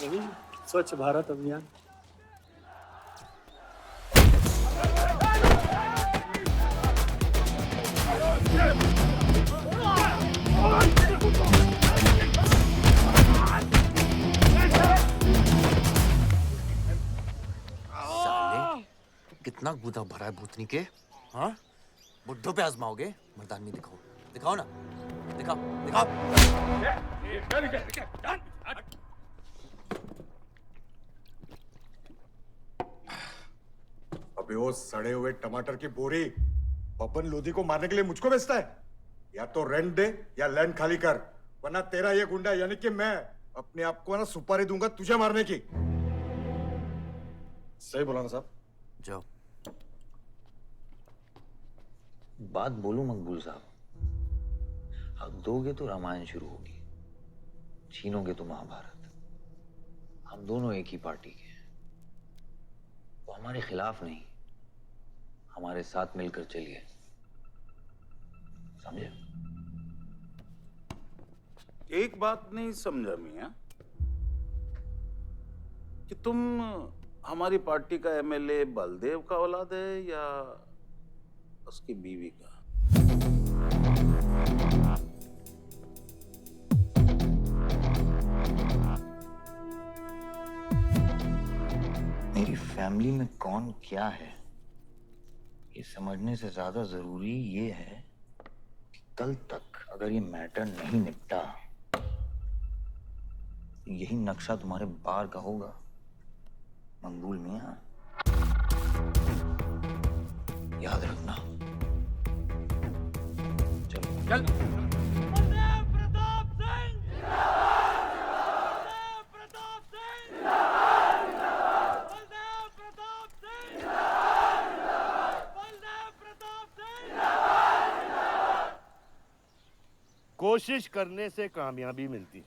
वही स्वच्छ भारत अभियान। कितना गुदा भरा है भूतनी के। हाँ, बुड्ढों पे आजमाओगे? मर्दानगी दिखाओ, दिखाओ ना, दिखाओ, दिखाओ। अबे वो सड़े हुए टमाटर की बोरी बब्बन लोधी को मारने के लिए मुझको बेचता है। या तो रेंट दे या लैंड खाली कर, वरना तेरा ये गुंडा यानी कि मैं अपने आप को ना सुपारी दूंगा तुझे मारने की। सही बोला ना साहब? जाओ। बात बोलूं मकबूल साहब, हक दोगे तो रामायण शुरू होगी, छीनोगे तो महाभारत। हम दोनों एक ही पार्टी के हैं, वो हमारे खिलाफ नहीं, हमारे साथ मिलकर चलिए, समझे? एक बात नहीं समझा मियां, कि तुम हमारी पार्टी का एमएलए बलदेव का औलाद है या उसकी बीवी का? मेरी फैमिली में कौन क्या है ये समझने से ज्यादा जरूरी ये है कि कल तक अगर ये मैटर नहीं निपटा, यही नक्शा तुम्हारे बार का होगा मकबूल मियां, याद रखना। चलो चल। कोशिश करने से कामयाबी मिलती है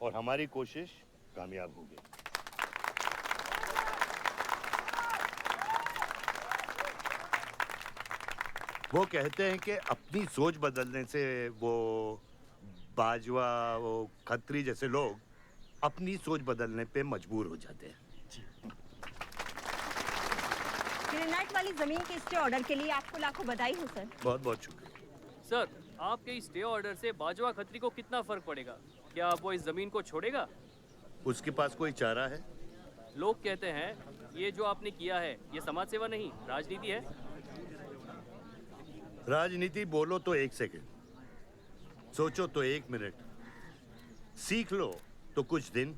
और हमारी कोशिश कामयाब होगी। वो कहते हैं कि अपनी सोच बदलने से वो बाजवा, वो खत्री जैसे लोग अपनी सोच बदलने पे मजबूर हो जाते हैं। ग्रेनाइट वाली जमीन के स्टे ऑर्डर के लिए आपको लाखों बधाई हो सर। बहुत बहुत शुक्रिया सर। आपके इस स्टे ऑर्डर से बाजवा खत्री को कितना फर्क पड़ेगा? क्या वो इस जमीन को छोड़ेगा? उसके पास कोई चारा है? लोग कहते हैं ये जो आपने किया है ये समाज सेवा नहीं राजनीति है। राजनीति बोलो तो 1 सेकंड, सोचो तो 1 मिनट, सीख लो तो कुछ दिन,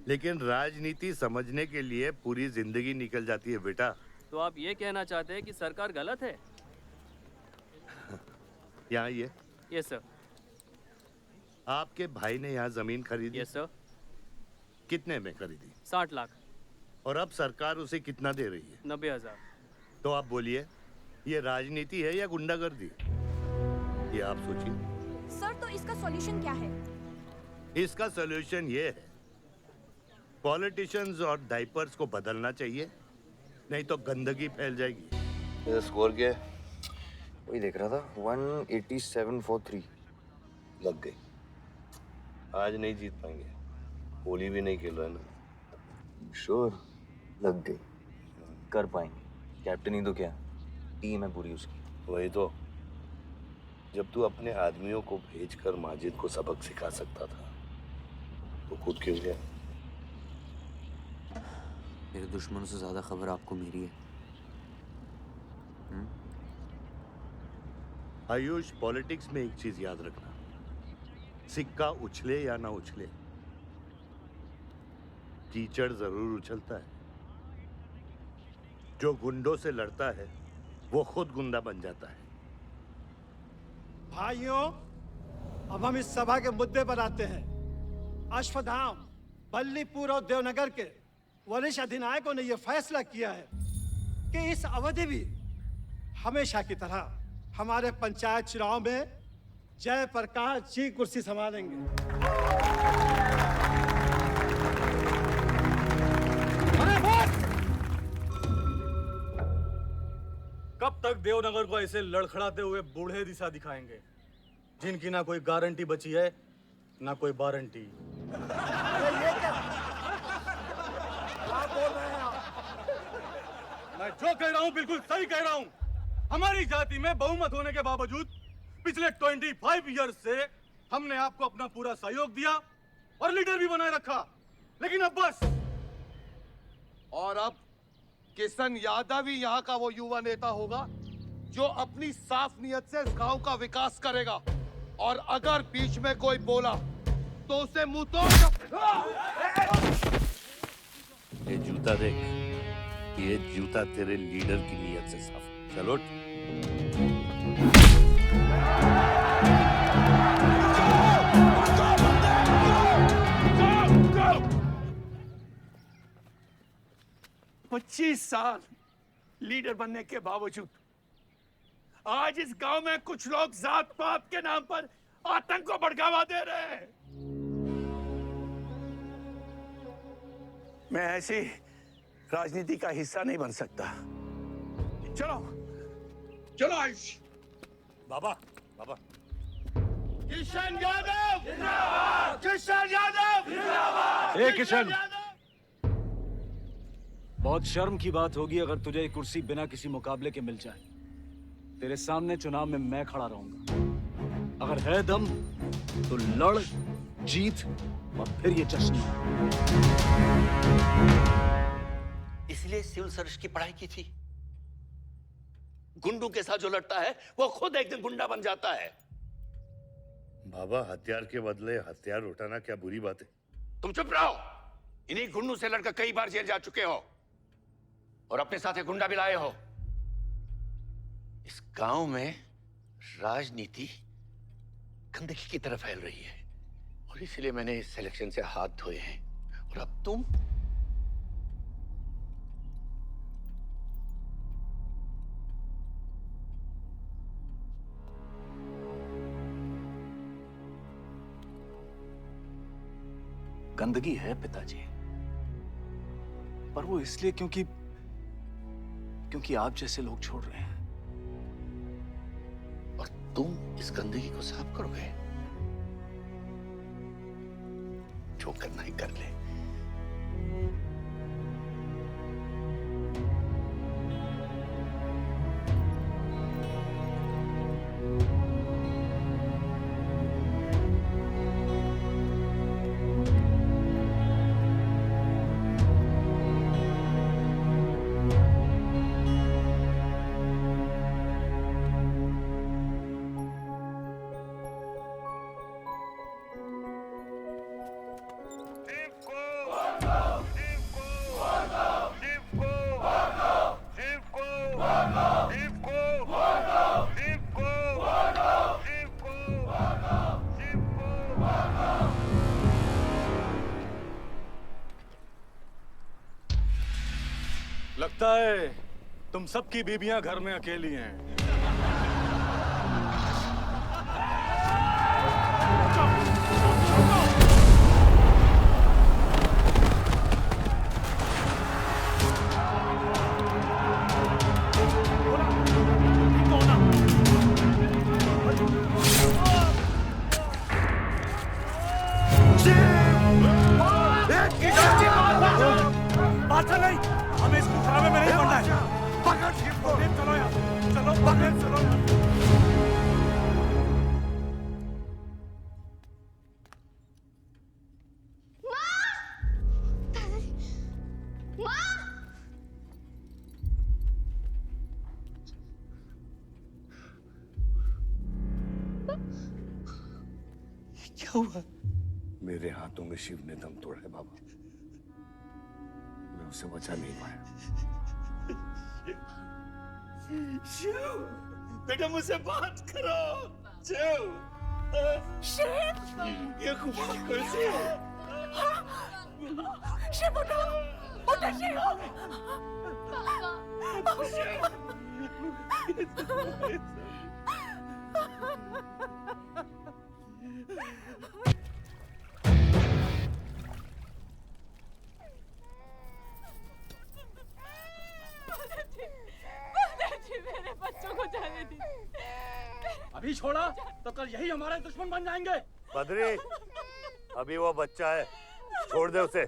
लेकिन राजनीति समझने के लिए पूरी जिंदगी निकल जाती है बेटा। तो आप ये कहना चाहते हैं कि सरकार गलत है? यहाँ ये यस सर। आपके भाई ने यहाँ जमीन खरीदी? Yes sir. कितने में खरीदी? 60 लाख। और अब सरकार उसे कितना दे रही है? 90,000। तो आप बोलिए, ये राजनीति है या गुंडागर्दी? ये आप सोचिए। सर तो इसका सॉल्यूशन क्या है? इसका सॉल्यूशन ये है, पॉलिटिशियंस और डाइपर्स को बदलना चाहिए, नहीं तो गंदगी फैल जाएगी। ये स्कोर क्या है? वही देख रहा था, 187 for 3 लग गई। आज नहीं जीत पाएंगे, होली भी नहीं खेल रहा है ना। श्योर लग गई, कर पाएंगे। कैप्टन ही तो क्या, टीम है पूरी उसकी। वही तो, जब तू अपने आदमियों को भेजकर माजिद को सबक सिखा सकता था तो खुद क्यों गया? मेरे दुश्मनों से ज्यादा खबर आपको मेरी है। आयुष, पॉलिटिक्स में एक चीज याद रखना, सिक्का उछले या ना उछले, कीचड़ जरूर उछलता है। जो गुंडों से लड़ता है वो खुद गुंडा बन जाता है। भाइयों, अब हम इस सभा के मुद्दे पर आते हैं। अश्वत्थाम, बल्लीपुर और देवनगर के वरिष्ठ अधिनायकों ने यह फैसला किया है कि इस अवधि भी हमेशा की तरह हमारे पंचायत चुनाव में जयप्रकाश जी कुर्सी संभालेंगे। कब तक देवनगर को ऐसे लड़खड़ाते हुए बूढ़े दिशा दिखाएंगे, जिनकी ना कोई गारंटी बची है ना कोई वारंटी? ये मैं जो कह रहा हूँ बिल्कुल सही कह रहा हूँ। हमारी जाति में बहुमत होने के बावजूद पिछले 25 ईयर्स से हमने आपको अपना पूरा सहयोग दिया और लीडर भी बनाए रखा, लेकिन अब बस। और अब किशन यादव ही यहाँ का वो युवा नेता होगा जो अपनी साफ नियत से इस गांव का विकास करेगा। और अगर बीच में कोई बोला तो उसे मुंह तोड़। ये जूता देख, ये जूता तेरे लीडर की नीयत से साफ। चलो साल लीडर बनने के बावजूद आज इस गांव में कुछ लोग जात पात के नाम पर आतंक को बढ़ावा दे रहे हैं। मैं ऐसी राजनीति का हिस्सा नहीं बन सकता। चलो चलो आयुष। बाबा, बाबा। किशन यादव जिंदाबाद, किशन यादव जिंदाबाद। ए किशन, बहुत शर्म की बात होगी अगर तुझे ये कुर्सी बिना किसी मुकाबले के मिल जाए। तेरे सामने चुनाव में मैं खड़ा रहूंगा। अगर है दम तो लड़, जीत और फिर ये जश्न। इसलिए सिविल सर्विस की पढ़ाई की थी। गुंडों के साथ जो लड़ता है वो खुद एक दिन गुंडा बन जाता है। बाबा, हथियार के बदले हथियार उठाना क्या बुरी बात है? तुम चुप रहो। इन्हीं गुंडों से लड़कर कई बार जेल जा चुके हो और अपने साथ एक गुंडा भी लाए हो। इस गांव में राजनीति गंदगी की तरह फैल रही है और इसलिए मैंने इस सिलेक्शन से हाथ धोए हैं। और अब तुम गंदगी है पिताजी, पर वो इसलिए क्योंकि आप जैसे लोग छोड़ रहे हैं। और तुम इस गंदगी को साफ करोगे। जो करना ही कर ले। लगता है तुम सबकी बीबियां घर में अकेली हैं। बात नहीं, हमें इसको खराबे में नहीं पड़ना है। पकड़ इसको। चलो यार, चलो पकड़, चलो। क्या हुआ? मेरे हाथों में शिव ने दम तोड़ा है बाबा। मैं उसे बचा नहीं पाया। शिव, बेटा मुझसे बात करो। शिव, ये खुमार कैसे है? शिव उठो, उठो शिव। मेरे बच्चों को जाने दी। अभी छोड़ा तो कल यही हमारे दुश्मन बन जाएंगे। बद्री, अभी वो बच्चा है, छोड़ दे उसे।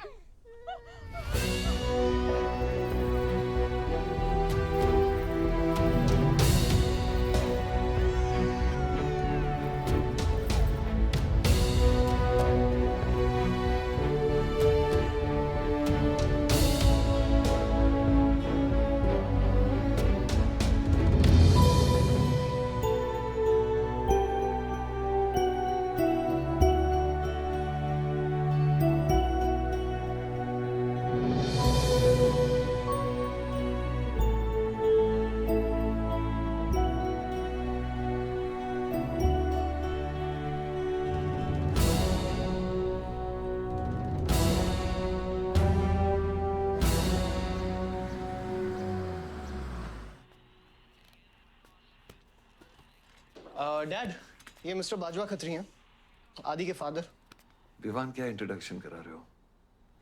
डैड, ये मिस्टर बाजवा खत्री हैं, आदि के फादर। विवान, क्या इंट्रोडक्शन करा रहे हो?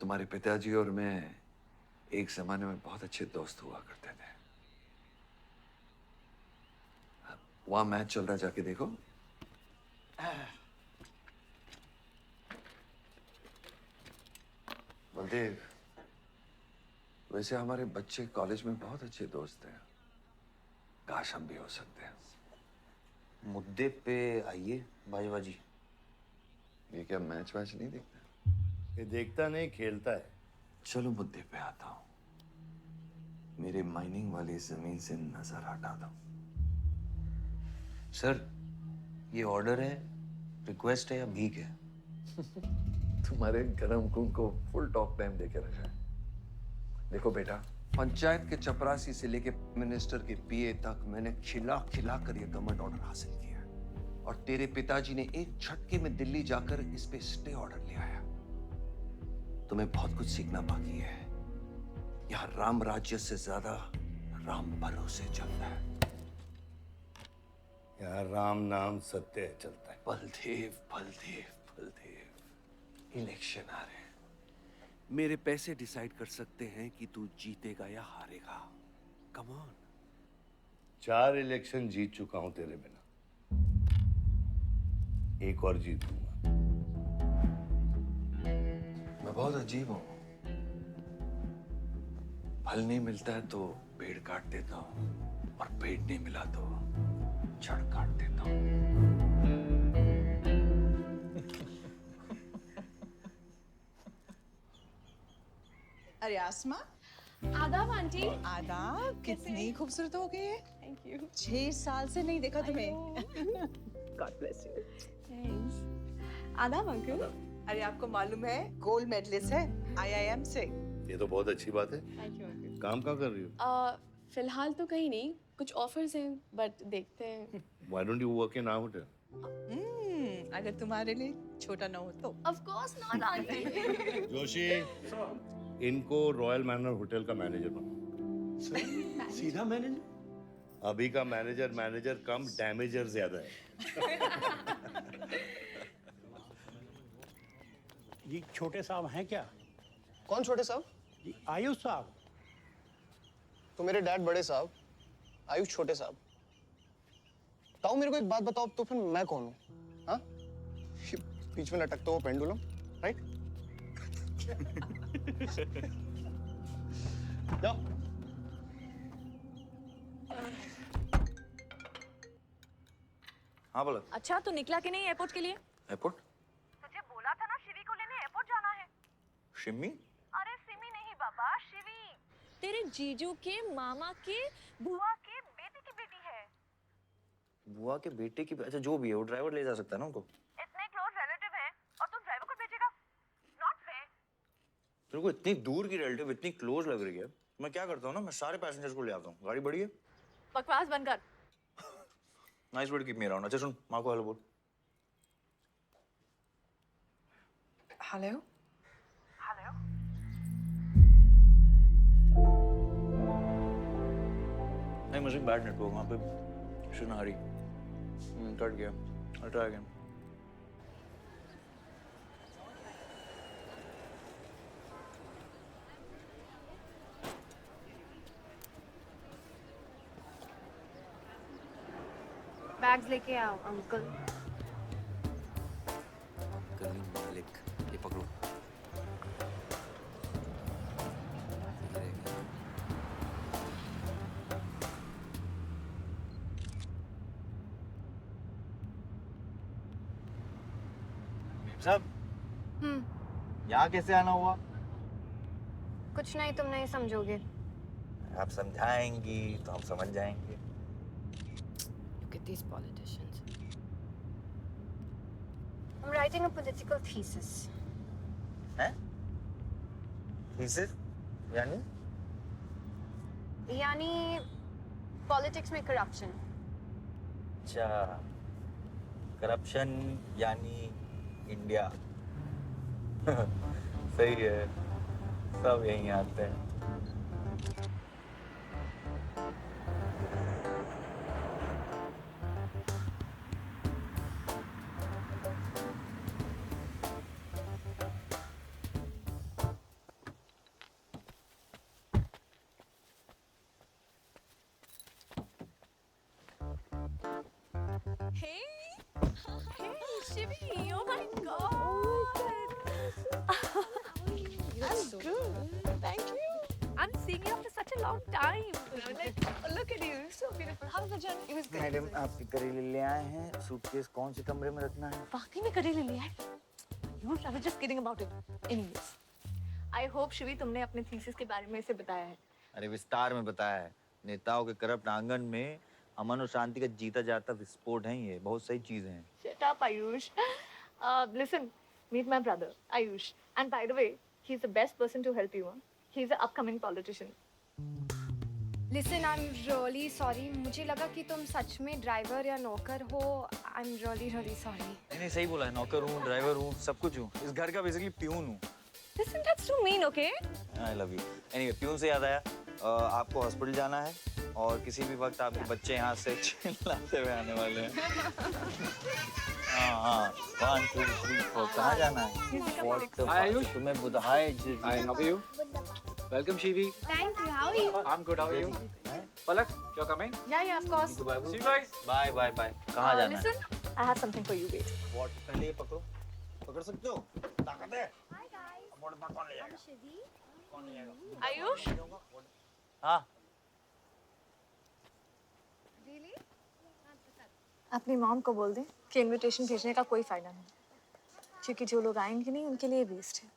तुम्हारे पिताजी और मैं एक जमाने में बहुत अच्छे दोस्त हुआ करते थे। वहां मैच चल रहा, जाके देखो। बलदेव, वैसे हमारे बच्चे कॉलेज में बहुत अच्छे दोस्त हैं। काश हम भी हो सकते हैं। मुद्दे पे आइए बाजवा जी। ये क्या मैच वैच नहीं देखता? ये देखता नहीं, खेलता है। चलो मुद्दे पे आता हूँ। मेरे माइनिंग वाली जमीन से नजर हटा दो। सर, ये ऑर्डर है, रिक्वेस्ट है या भीख है? तुम्हारे गरम खून को फुल टॉक टाइम देके रखा है। देखो बेटा, पंचायत के चपरासी से लेके मिनिस्टर के पीए तक मैंने खिला खिला कर ये गवर्नमेंट ऑर्डर हासिल किया, और तेरे पिताजी ने एक झटके में दिल्ली जाकर इस पे स्टे ऑर्डर ले आया। तुम्हें बहुत कुछ सीखना बाकी है। यहाँ राम राज्य से ज्यादा राम भरोसे चलता है। यहाँ राम नाम सत्य चलता है। बलदेव, बलदेव, बलदेव, इलेक्शन आ रहे हैं। मेरे पैसे डिसाइड कर सकते हैं कि तू जीतेगा या हारेगा। Come on. 4 इलेक्शन जीत चुका हूं तेरे बिना, एक और जीतूंगा। मैं बहुत अजीब हूं। फल नहीं मिलता है तो पेड़ काट देता हूं, और पेड़ नहीं मिला तो जड़ काट देता हूं। अरे आसमा, आदाब आंटी। आदाब, कितनी खूबसूरत हो गई है। Thank you. 6 साल से नहीं देखा तुम्हें। God bless you. थैंक्स। आदाब अंकल। अरे आपको मालूम है गोल्ड मेडलिस्ट है IIM से। ये तो बहुत अच्छी बात है। Thank you uncle. काम क्या कर रही हो? फिलहाल तो कहीं नहीं, कुछ ऑफर्स हैं, बट देखते हैं। Why don't you work in our hotel? अगर तुम्हारे लिए छोटा ना हो तो। Of course not aunty. Joshi, इनको रॉयल मैनर होटल का मैनेजर बनो। सीधा मैनेजर? अभी का मैनेजर कम, डैमेजर ज्यादा है। जी छोटे साहब हैं क्या? कौन छोटे साहब? जी आयुष साहब। तो मेरे डैड बड़े साहब, आयुष छोटे साहब। ताऊ, मेरे को एक बात बताओ, तो फिर मैं कौन हूँ? हाँ, बीच में लटकता हुआ पेंडुलम, राइट? जाओ। हाँ बोलो। अच्छा, तो निकला कि नहीं एयरपोर्ट के लिए? एयरपोर्ट? तुझे बोला था ना शिवी को लेने एयरपोर्ट जाना है। शिमी? अरे सिमी नहीं बाबा, शिवी। तेरे जीजू के मामा के बुआ के बेटे की बेटी है। बुआ के बेटे की? अच्छा, जो भी है वो ड्राइवर ले जा सकता है ना उनको। इतने क्लोज रिलेटिव हैं और तुम ड्राइवर को भेजेगा? Not fair. तेरे को इतनी दूर की रिलेटिव इतनी क्लोज लग रही है। मैं क्या करता हूँ ना, मैं सारे पैसेंजर्स को ले आता हूँ। गाड़ी बड़ी है। बकवास बंद कर। Nice word, keep me around. अच्छा सुन, माँ को हेलो बोल। हेलो। हेलो। नहीं, मुझे बैड नेटवर्क वहाँ पे। शुन हरी कट गया। I'll try again. बैग्स लेके आओ अंकल। कलीम मालिक, ये पकड़ो। साहब, यहाँ कैसे आना हुआ? कुछ नहीं, तुम नहीं समझोगे। आप समझाएंगी तो हम समझ जाएंगे। Look at these politicians. I'm writing a political thesis. हैं? Thesis? यानी? यानी पॉलिटिक्स में करप्शन। अच्छा, करप्शन यानी इंडिया। सही है, सब यहीं आते हैं। Hey, hey, Shivi! Oh my God! I'm good. Thank you. I'm seeing you after such a long time. Like, look at you, so beautiful. How was the journey? It was good. Madam आप करेले ले आए हैं suitcase कौन से कमरे में रखना है वाकई में करेले लिया है? You I was just kidding about it. Anyways, I hope Shivi तुमने अपने थीसिस के बारे में इसे बताया है. अरे विस्तार में बताया है नेताओं के करप्ट आंगन में अमन और शांति का जीता जाता विस्फोट है ये बहुत सही चीजें हैं Shut up, Ayush. Listen, meet my brother, Ayush. And by the way, he's the best person to help you. Huh? He's an upcoming politician. Listen, I'm really sorry. मुझे लगा कि तुम सच में ड्राइवर या नौकर हो. I'm really sorry. नहीं सही बोला है नौकर हूँ ड्राइवर हूँ सब कुछ हूँ इस घर का बेसिकली प्यून हूँ Listen, that's too mean, okay? I love you anyway peon से याद आया आपको हॉस्पिटल जाना है और किसी भी वक्त आपके बच्चे यहाँ से चिल्लाते हुए आने वाले हैं हाँ 1 2 3 4 कहाँ जाना है आयुष तुम्हें बुधाए Hi, how are you? Welcome, Shivi. Thank you. How are you? I'm good. How are you? Palak, you're coming? Yeah, of course. See you guys. Bye bye bye कहाँ जाना है Listen, I have something for you, wait. What पहले ये पकड़ो पकड़ सकते हो ताकत है वॉट में कौन ले जाएगा कौन ले जाएगा Ayush? हाँ अपनी मॉम को बोल दे कि इनविटेशन भेजने का कोई फायदा नहीं क्योंकि जो लोग आएंगे नहीं उनके लिए वेस्ट है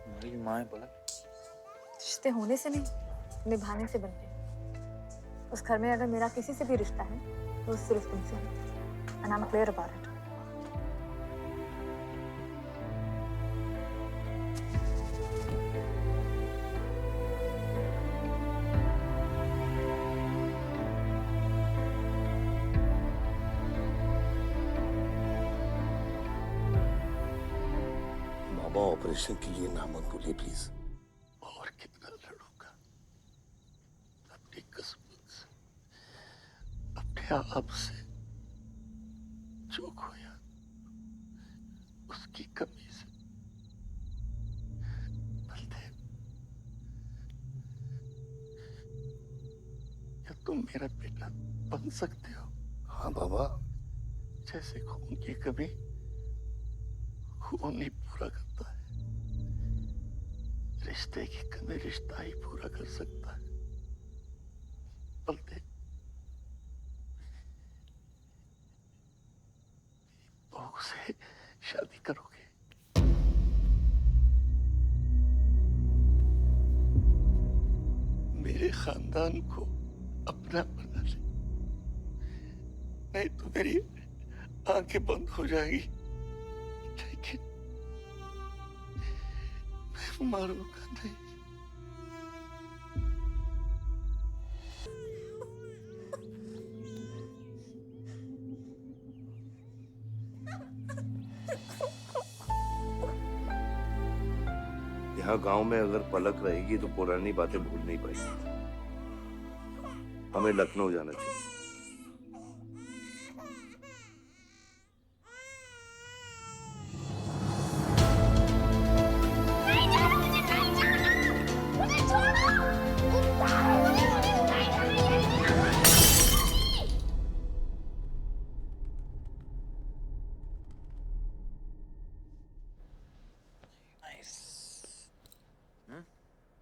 मेरी माँ है पलक रिश्ते होने से नहीं निभाने से बनते हैं उस घर में अगर मेरा किसी से भी रिश्ता है तो सिर्फ तुमसे है and I am clear about it operation के लिए ना मत बोलिए प्लीज और कितना लड़ूंगा अपनी किस्मत से अपने आप से जो खोया उसकी कमी से बलदेव क्या तुम मेरा बेटा बन सकते हो हाँ बाबा जैसे खून की कमी खून ही पूरा करता है रिश्ते की कमी रिश्ता ही पूरा कर सकता है बलदेव बहू से शादी करोगे मेरे खानदान को अपना बना ले नहीं तो मेरी आंखें बंद हो जाएगी लेकिन मैं मारूंगा नहीं यहाँ गांव में अगर पलक रहेगी तो पुरानी बातें भूल नहीं पाएगी हमें लखनऊ जाना चाहिए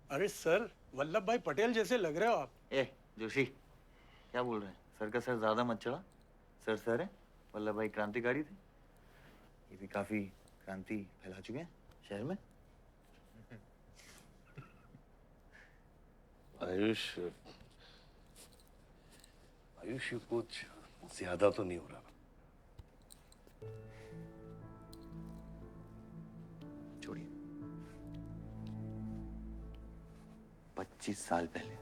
अरे सर वल्लभ भाई पटेल जैसे लग रहे हो आप ए जोशी क्या बोल रहे हैं सर का सर ज्यादा मत चढ़ा सर है वल्लभ भाई क्रांतिकारी थे ये भी काफी क्रांति फैला चुके हैं शहर में आयुष आयुष ये कुछ ज्यादा तो नहीं हो रहा छोड़िए 25 साल पहले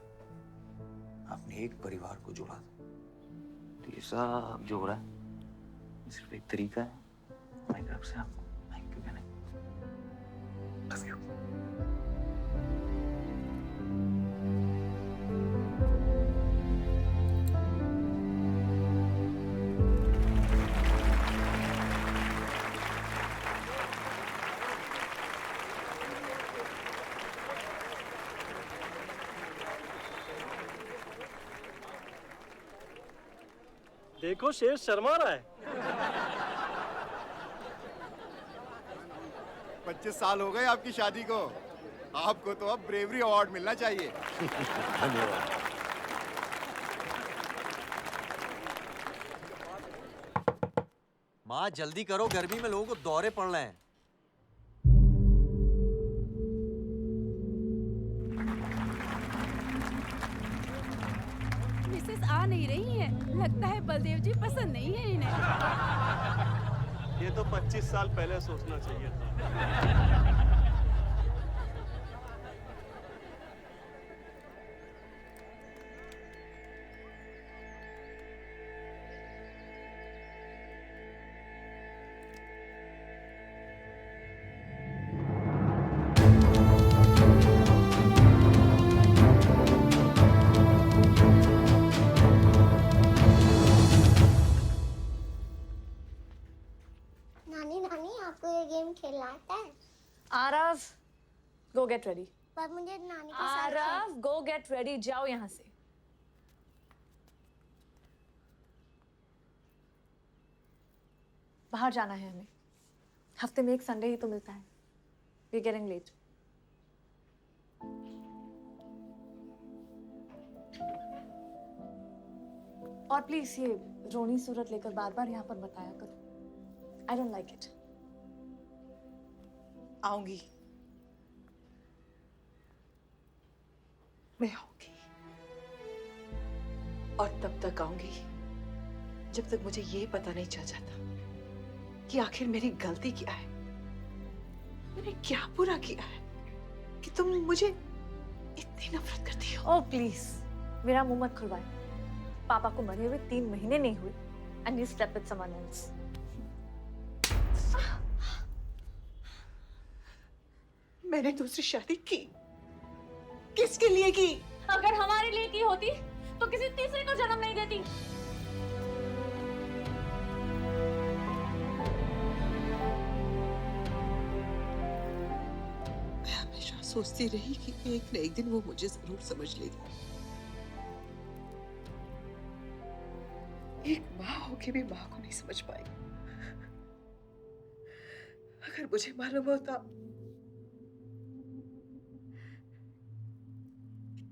आपने एक परिवार को जोड़ा था तो ये सब जोड़ा है सिर्फ एक तरीका है हमारी तरफ से आपको थैंक यू कहने लव यू देखो शेर शर्मा रहा है। 25 साल हो गए आपकी शादी को। आपको तो अब ब्रेवरी अवार्ड मिलना चाहिए। धन्यवाद। माँ जल्दी करो, गर्मी में लोगों को दौरे पड़ रहे हैं। मिसेस आ नहीं रही है, लगता है बलदेव जी पसंद नहीं है इन्हें। ये तो 25 साल पहले सोचना चाहिए था। नानी नानी आपको ये गेम खेलना आता है? आरव, गो गेट रेडी। पर मुझे नानी के साथ आरव, गो गेट रेडी, जाओ यहाँ से। बाहर जाना है हमें। हफ्ते में एक संडे ही तो मिलता है। We are getting late. और प्लीज ये रोनी सूरत लेकर बार बार यहाँ पर बताया करो। I don't like it. आऊंगी, मैं आऊंगी, और तब तक आऊंगी जब तक मुझे ये पता नहीं चल जाता कि आखिर मेरी गलती क्या है। मैंने क्या बुरा किया है कि तुम मुझे इतनी नफरत करती हो? ओह प्लीज, मेरा मुंह मत खुलवाए। पापा को मरे हुए 3 महीने नहीं हुए and you slept with someone else. मैंने दूसरी शादी की, किसके लिए की? अगर हमारे लिए की होती तो किसी तीसरे को जन्म नहीं देती। मैं हमेशा सोचती रही कि एक न एक दिन वो मुझे जरूर समझ लेगी। एक माँ होके भी माँ को नहीं समझ पाई। अगर मुझे मालूम होता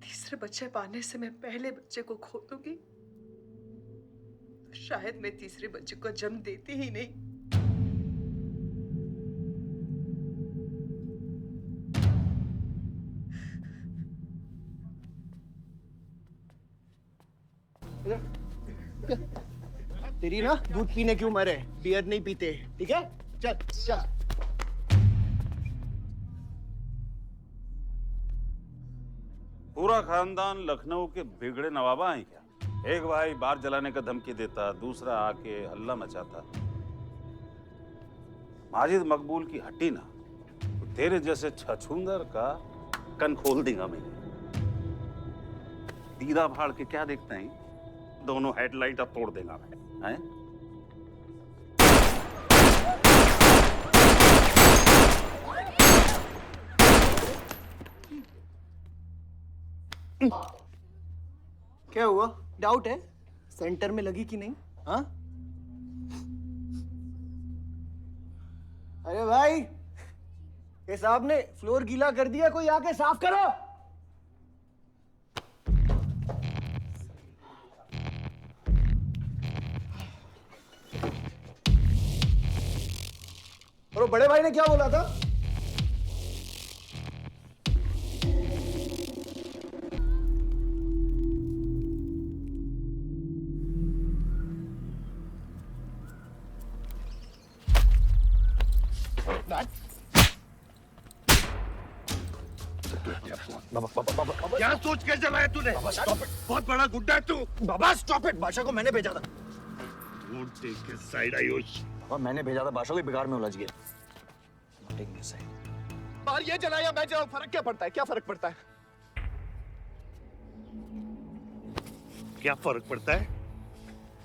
तीसरे बच्चे पाने से मैं पहले बच्चे को खो दूंगी, तो शायद मैं तीसरे बच्चे को जन्म देती ही नहीं। तेरी ना दूध पीने की उम्र है, बियर नहीं पीते, ठीक है? चल चल। पूरा खानदान लखनऊ के बिगड़े नवाबा हैं क्या? एक भाई बार जलाने का धमकी देता, दूसरा आके हल्ला मचाता। माजिद मकबूल की हट्टी ना, तो तेरे जैसे छछूंदर का कन खोल देगा मैं। दीदा फाड़ के क्या देखते हैं? दोनों हेडलाइट अब तोड़ देगा मैं, हैं? क्या हुआ? डाउट है सेंटर में लगी कि नहीं? हाँ? अरे भाई, ये साहब ने फ्लोर गीला कर दिया, कोई आके साफ करो। और बड़े भाई ने क्या बोला था? क्या सोच के चलाया तूने? बहुत बड़ा गुड्डा है तू। बाबा स्टॉप इट, बादशाह को मैंने भेजा था। Don't take his side, Ayush. बाबा मैंने भेजा था, बादशाह को बिगाड़ में उलझ गया। बाहर ये जलाया मैं जलाऊं, फर्क क्या पड़ता है? क्या फर्क पड़ता है? क्या फर्क पड़ता है?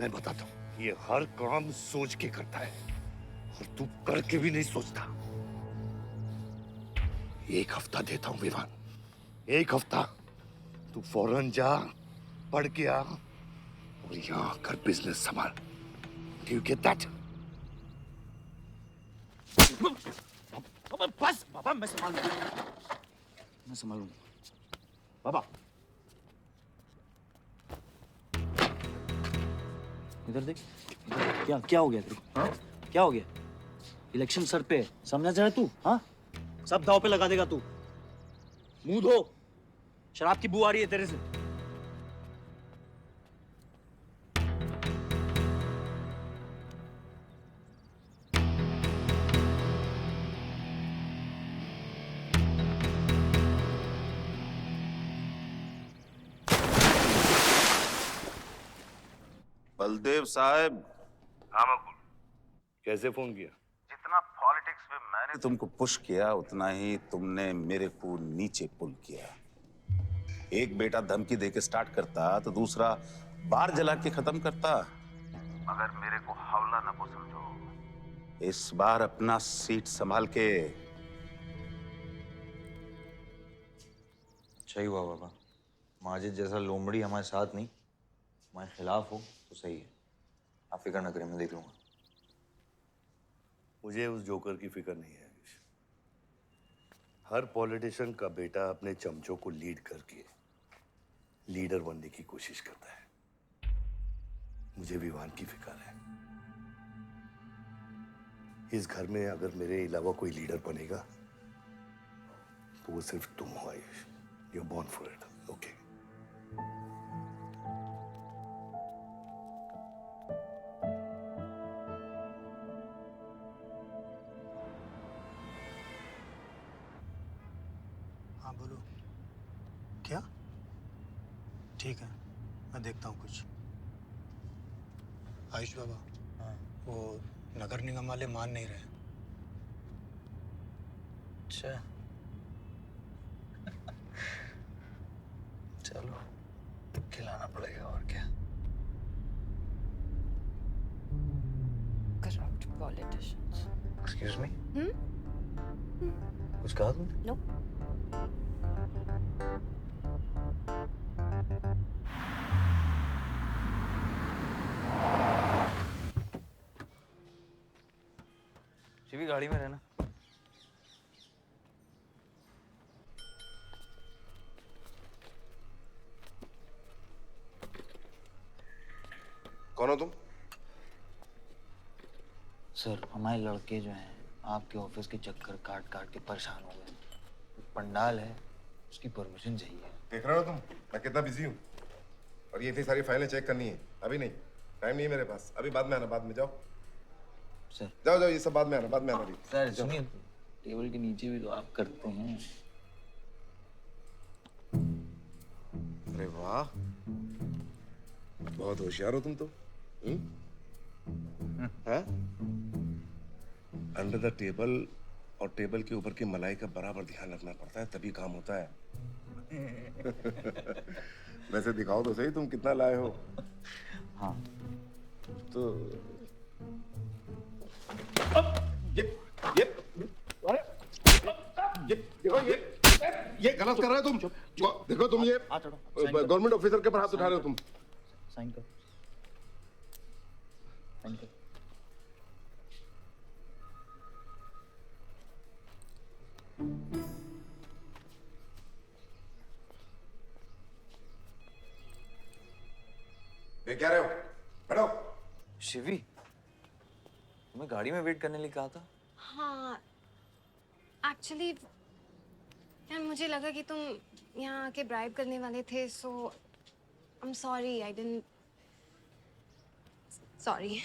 मैं बताता हूँ। ये हर काम सोच के करता है और तू करके भी नहीं सोचता। एक हफ्ता देता हूँ विवान, एक हफ्ता। तू फौरन जा, पढ़ के आ और यहाँ आकर बिजनेस संभाल। Do you get that? बस बाबा, मैं संभालूंगा बाबा। इधर देख, क्या क्या हो गया तेरे को? हाँ, क्या हो गया? इलेक्शन सर पे है, समझा जाए तू? हाँ, सब दाव पे लगा देगा तू। मुंह धो, शराब की बू आ रही है तेरे से। बलदेव साहब। हाँ मकुल, कैसे फोन किया? जितना पॉलिटिक्स में मैंने तुमको पुश किया उतना ही तुमने मेरे को नीचे पुल किया। एक बेटा धमकी देके स्टार्ट करता तो दूसरा बार जला के खत्म करता। मगर मेरे को हौला ना को समझो। इस बार अपना सीट संभाल के। सही हुआ बाबा, माजिद जैसा लोमड़ी हमारे साथ नहीं, हमारे खिलाफ हो तो सही है। आप फिक्र ना करें, मैं देख लूंगा। मुझे उस जोकर की फिक्र नहीं है। हर पॉलिटिशियन का बेटा अपने चमचों को लीड करके लीडर बनने की कोशिश करता है। मुझे विवान की फिक्र है। इस घर में अगर मेरे अलावा कोई लीडर बनेगा तो वो सिर्फ तुम हो Ayush. You are born for it, okay? हाँ बोलो। क्या? ठीक है, मैं देखता हूँ कुछ। आयुष बाबा, हाँ, वो नगर निगम वाले मान नहीं रहे। अच्छा, चलो खिलाना पड़ेगा और क्या। Corrupt politicians. Excuse me, Hmm? कुछ कहा तुमने? No. शिवी गाड़ी में रहना। कौन हो तुम? सर, हमारे लड़के जो हैं आपके ऑफिस के चक्कर काट काट के परेशान हो गए। पंडाल है, उसकी परमिशन चाहिए। देख रहे हो तुम मैं कितना बिजी हूँ, और ये इतनी सारी फाइलें चेक करनी है। अभी नहीं, टाइम नहीं है मेरे पास। अभी बाद में आना, बाद में। जाओ सर, जाओ जाओ, ये सब बाद में आना, बाद में आना। अभी सर सुनिए, टेबल के नीचे भी तो आप करते हैं। अरे वाह, बहुत होशियार हो तुम तो। अंडर द टेबल और टेबल के ऊपर की मलाई का बराबर ध्यान रखना पड़ता है, तभी काम होता है। वैसे दिखाओ तो सही तुम कितना लाए हो। हाँ तो ये गलत कर रहे हो तुम। देखो तुम ये गवर्नमेंट ऑफिसर के ऊपर हाथ उठा रहे हो तुम। साइन कर, साइन कर। ये क्या रहे हो? बैठो। शिवी, तुम्हें गाड़ी में वेट करने लिए कहा था। हाँ, एक्चुअली यार मुझे लगा कि तुम यहाँ आके ब्राइब करने वाले थे, so I am sorry, I didn't, sorry.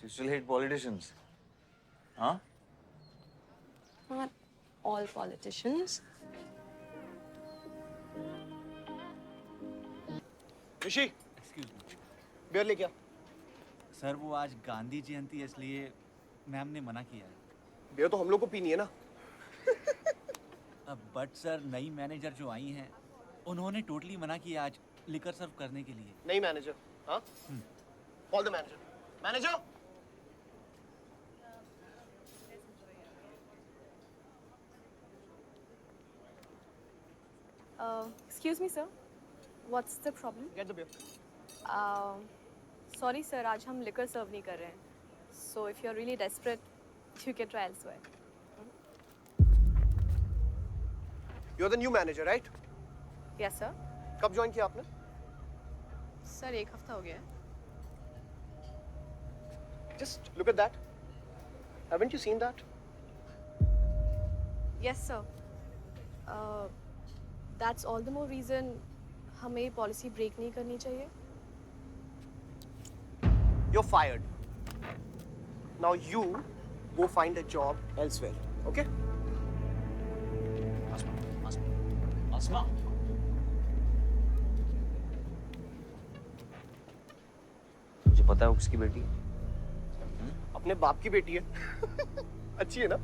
You still hate politicians, huh? Not all politicians. Rishi, excuse me beer ले क्या? सर, वो आज गांधी जयंती है इसलिए मैम ने मना किया है। बियर तो हम लोग को पीनी है ना। बट सर, नई मैनेजर जो आई हैं उन्होंने टोटली मना किया आज लिकर सर्व करने के लिए। नहीं मैनेजर, हाँ? Call the manager. Manager, Excuse me, sir. What's the problem? Get the beer. Sorry sir, आज हम liquor serve नहीं कर रहे हैं. So if you're really desperate, you can try elsewhere. You're the new manager, right? Yes sir. कब join किया आपने? Sir, एक हफ्ता हो गया है. Just look at that. Haven't you seen that? Yes sir. That's all the more reason हमें policy break नहीं करनी चाहिए. You're fired. Now you go find a job elsewhere, okay? आसमा मुझे पता है वो किसकी बेटी है? अपने बाप की बेटी है. अच्छी है ना?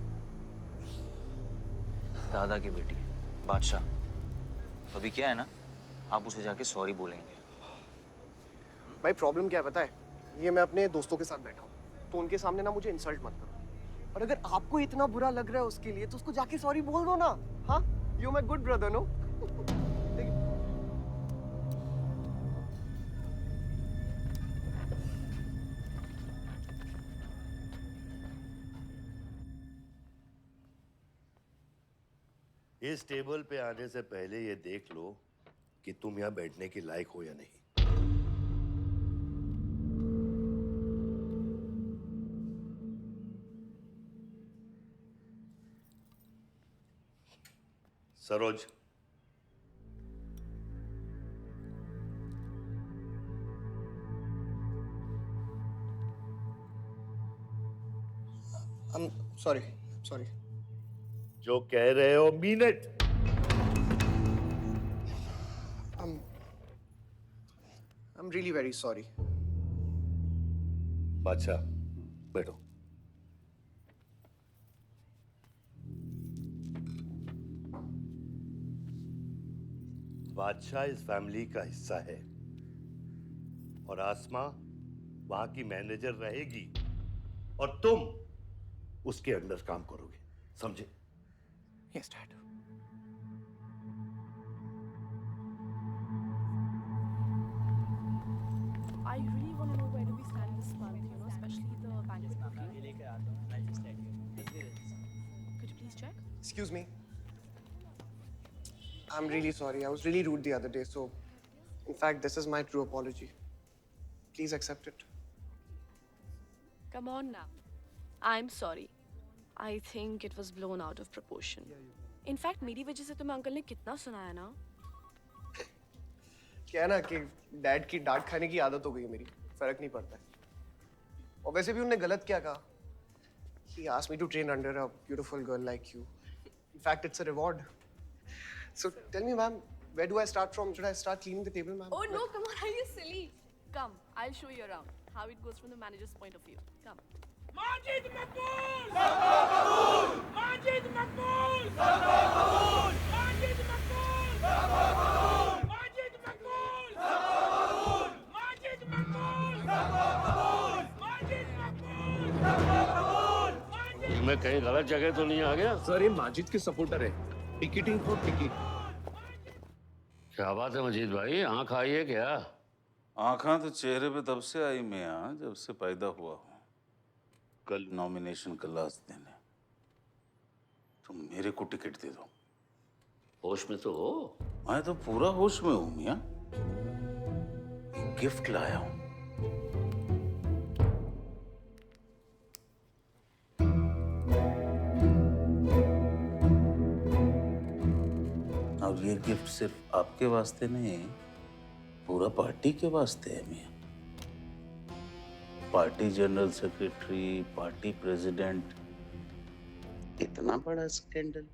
दादा की बेटी है, बादशाह. तो अभी क्या है ना, आप उसे जाके सॉरी बोलेंगे. भाई प्रॉब्लम क्या है पता है? ये मैं अपने दोस्तों के साथ बैठा हूँ, तो उनके सामने ना मुझे इंसल्ट मत करो. और अगर आपको इतना बुरा लग रहा है उसके लिए, तो उसको जाके सॉरी बोल दो ना. हाँ? You my good brother, no? इस टेबल पे आने से पहले ये देख लो कि तुम यहाँ बैठने के लायक हो या नहीं. सरोज, sorry. जो कह रहे हो mean it. I'm really very sorry. बादशाह, बैठो. बादशाह इस फैमिली का हिस्सा है और आसमा वहां की मैनेजर रहेगी और तुम उसके अंडर काम करोगे, समझे? Yes, Dad. I really want to know where do we stand this month, you know, especially the banquet booking. Could you please check? Excuse me. I'm really sorry. I was really rude the other day, so in fact, this is my true apology. Please accept it. Come on now. I'm sorry. I think it was blown out of proportion. In fact, मेरी वजह से तुम्हें uncle ने कितना सुनाया ना? क्या है ना कि डैड की डांट खाने की आदत हो गई है मेरी. फर्क नहीं पड़ता है. और वैसे भी उन्होंने गलत क्या कहा? He asked me to train under a beautiful girl like you. In fact, it's a reward. So tell me, ma'am, where do I start from? Should I start cleaning the table, ma'am? Oh no, come on, are you silly? Come, I'll show you around how it goes from the manager's point of view. Come. Majid मकबूल! सबका कबूल! माजिद मकबूल! सबका कबूल! माजिद मकबूल! सबका कबूल! माजिद मकबूल! सबका कबूल! माजिद मकबूल! सबका कबूल! माजिद मकबूल! सबका कबूल! मैं कहीं गलत जगह तो नहीं आ गया? सर ये माजिद के सपोर्टर है. Ticketing for ticket. क्या बात है मजीद भाई, आंख आई है क्या? आंखें तो चेहरे पे तब से आई मियां जब से पैदा हुआ हूँ. कल नॉमिनेशन का लास्ट दिन है, तुम मेरे को टिकट दे दो. होश में तो हो? मैं तो पूरा होश में हूँ मियां. गिफ्ट लाया हूँ. और ये गिफ्ट सिर्फ आपके वास्ते नहीं, पूरा पार्टी के वास्ते है मियां. Party general secretary, party president, इतना बड़ा scandal.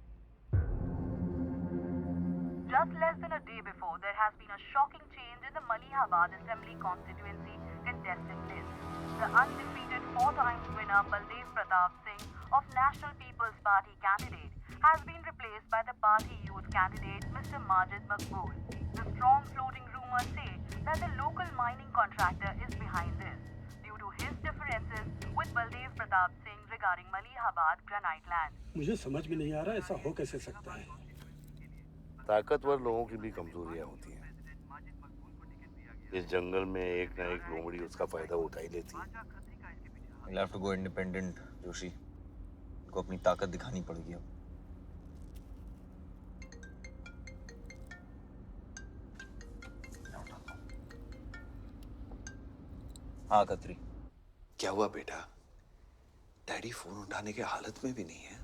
Just less than a day before, there has been a shocking change in the Malihabad Assembly constituency contestant list. The undefeated 4 times winner Baldev Pratap Singh of National People's Party candidate has been replaced by the party youth candidate Mr. Majid Maqbool. The strong floating rumors say that the local mining contractor is behind this due to his differences with Baldev Pratap Singh regarding Malihabad granite land. मुझे समझ में नहीं आ रहा ऐसा हो कैसे सकता है. ताकतवर लोगों की भी कमजोरियां होती हैं. इस जंगल में एक ना एक लोमड़ी उसका फायदा उठा ही लेती है। You'll have to go independent, Joshi. उनको अपनी ताकत दिखानी पड़ेगी अब। हाँ खत्री। क्या हुआ बेटा? डैडी फोन उठाने के हालत में भी नहीं है।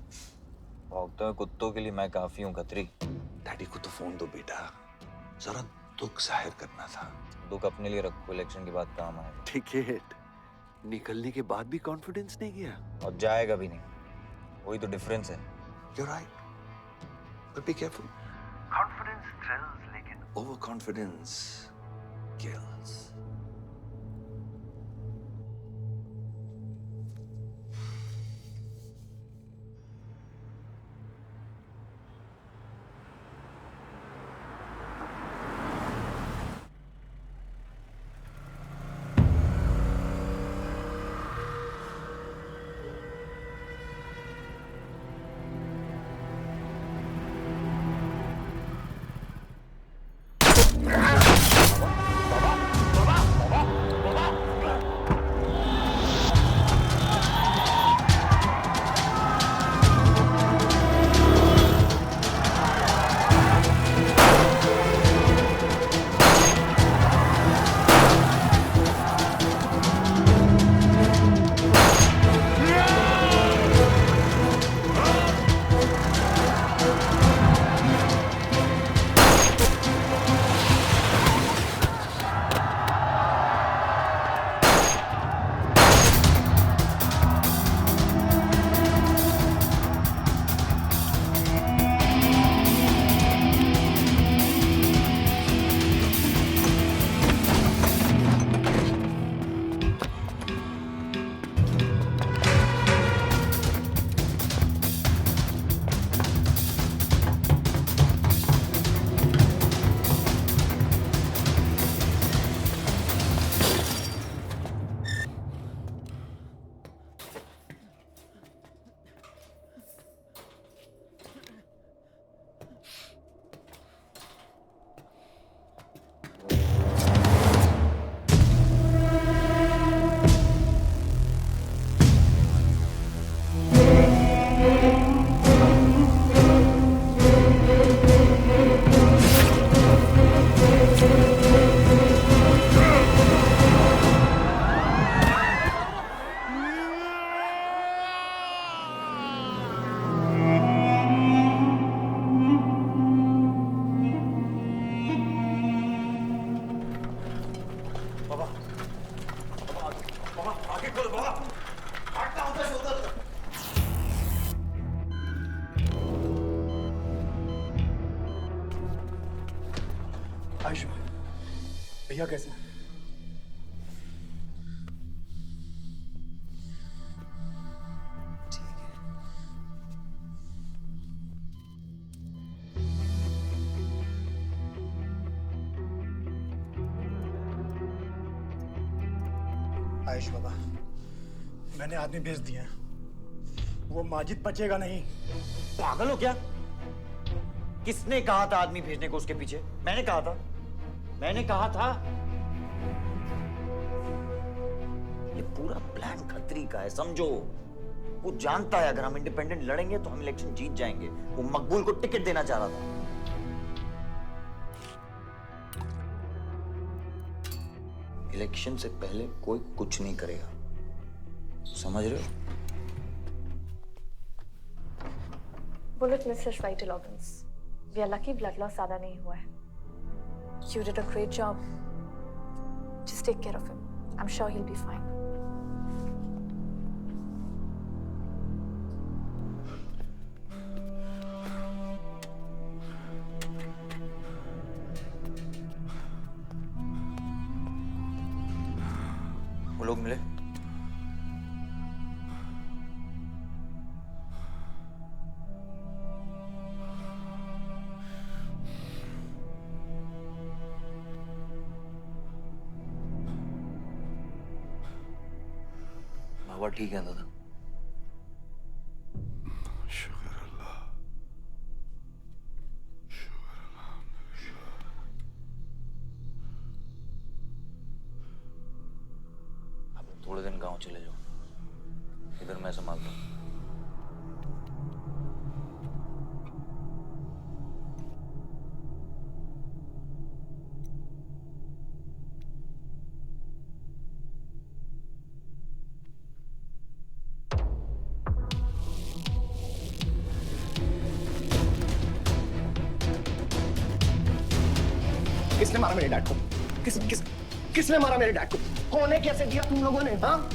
भौंकते हुए कुत्तों के लिए मैं काफी हूँ खत्री। डैडी को तो फोन दो बेटा, जरा दुख जाहिर करना था। दुख अपने लिए रखो, इलेक्शन के बाद काम आएगा। टिकट निकलने के बाद भी कॉन्फिडेंस नहीं गया और जाएगा भी नहीं, वही तो डिफरेंस है। You're right, but be careful. Confidence thrills, लेकिन overconfidence kills. आयुष भैया कैसे हैं? आयुष बाबा, मैंने आदमी भेज दिए हैं। वो माजिद बचेगा नहीं। पागल हो क्या? किसने कहा था आदमी भेजने को उसके पीछे? मैंने कहा था। ये पूरा प्लान खत्री का है, समझो। वो जानता है अगर हम इंडिपेंडेंट लड़ेंगे तो हम इलेक्शन जीत जाएंगे। वो मकबूल को टिकट देना चाह रहा था। इलेक्शन से पहले कोई कुछ नहीं करेगा, समझ रहे हो? Bullet misses vital organs. We are lucky blood loss ज्यादा नहीं हुआ है। You did a great job. Just take care of him. I'm sure he'll be fine. वो लोग मिले? बाबा ठीक है दादा? शुक्र अल्लाह, शुक्र अल्लाह। थोड़े दिन गांव चले जाओ, इधर मैं संभालता हूँ। किसने मारा मेरे डैड को? किसने मारा मेरे डैड को? कौन है? कैसे किया तुम लोगों ने? हाँ,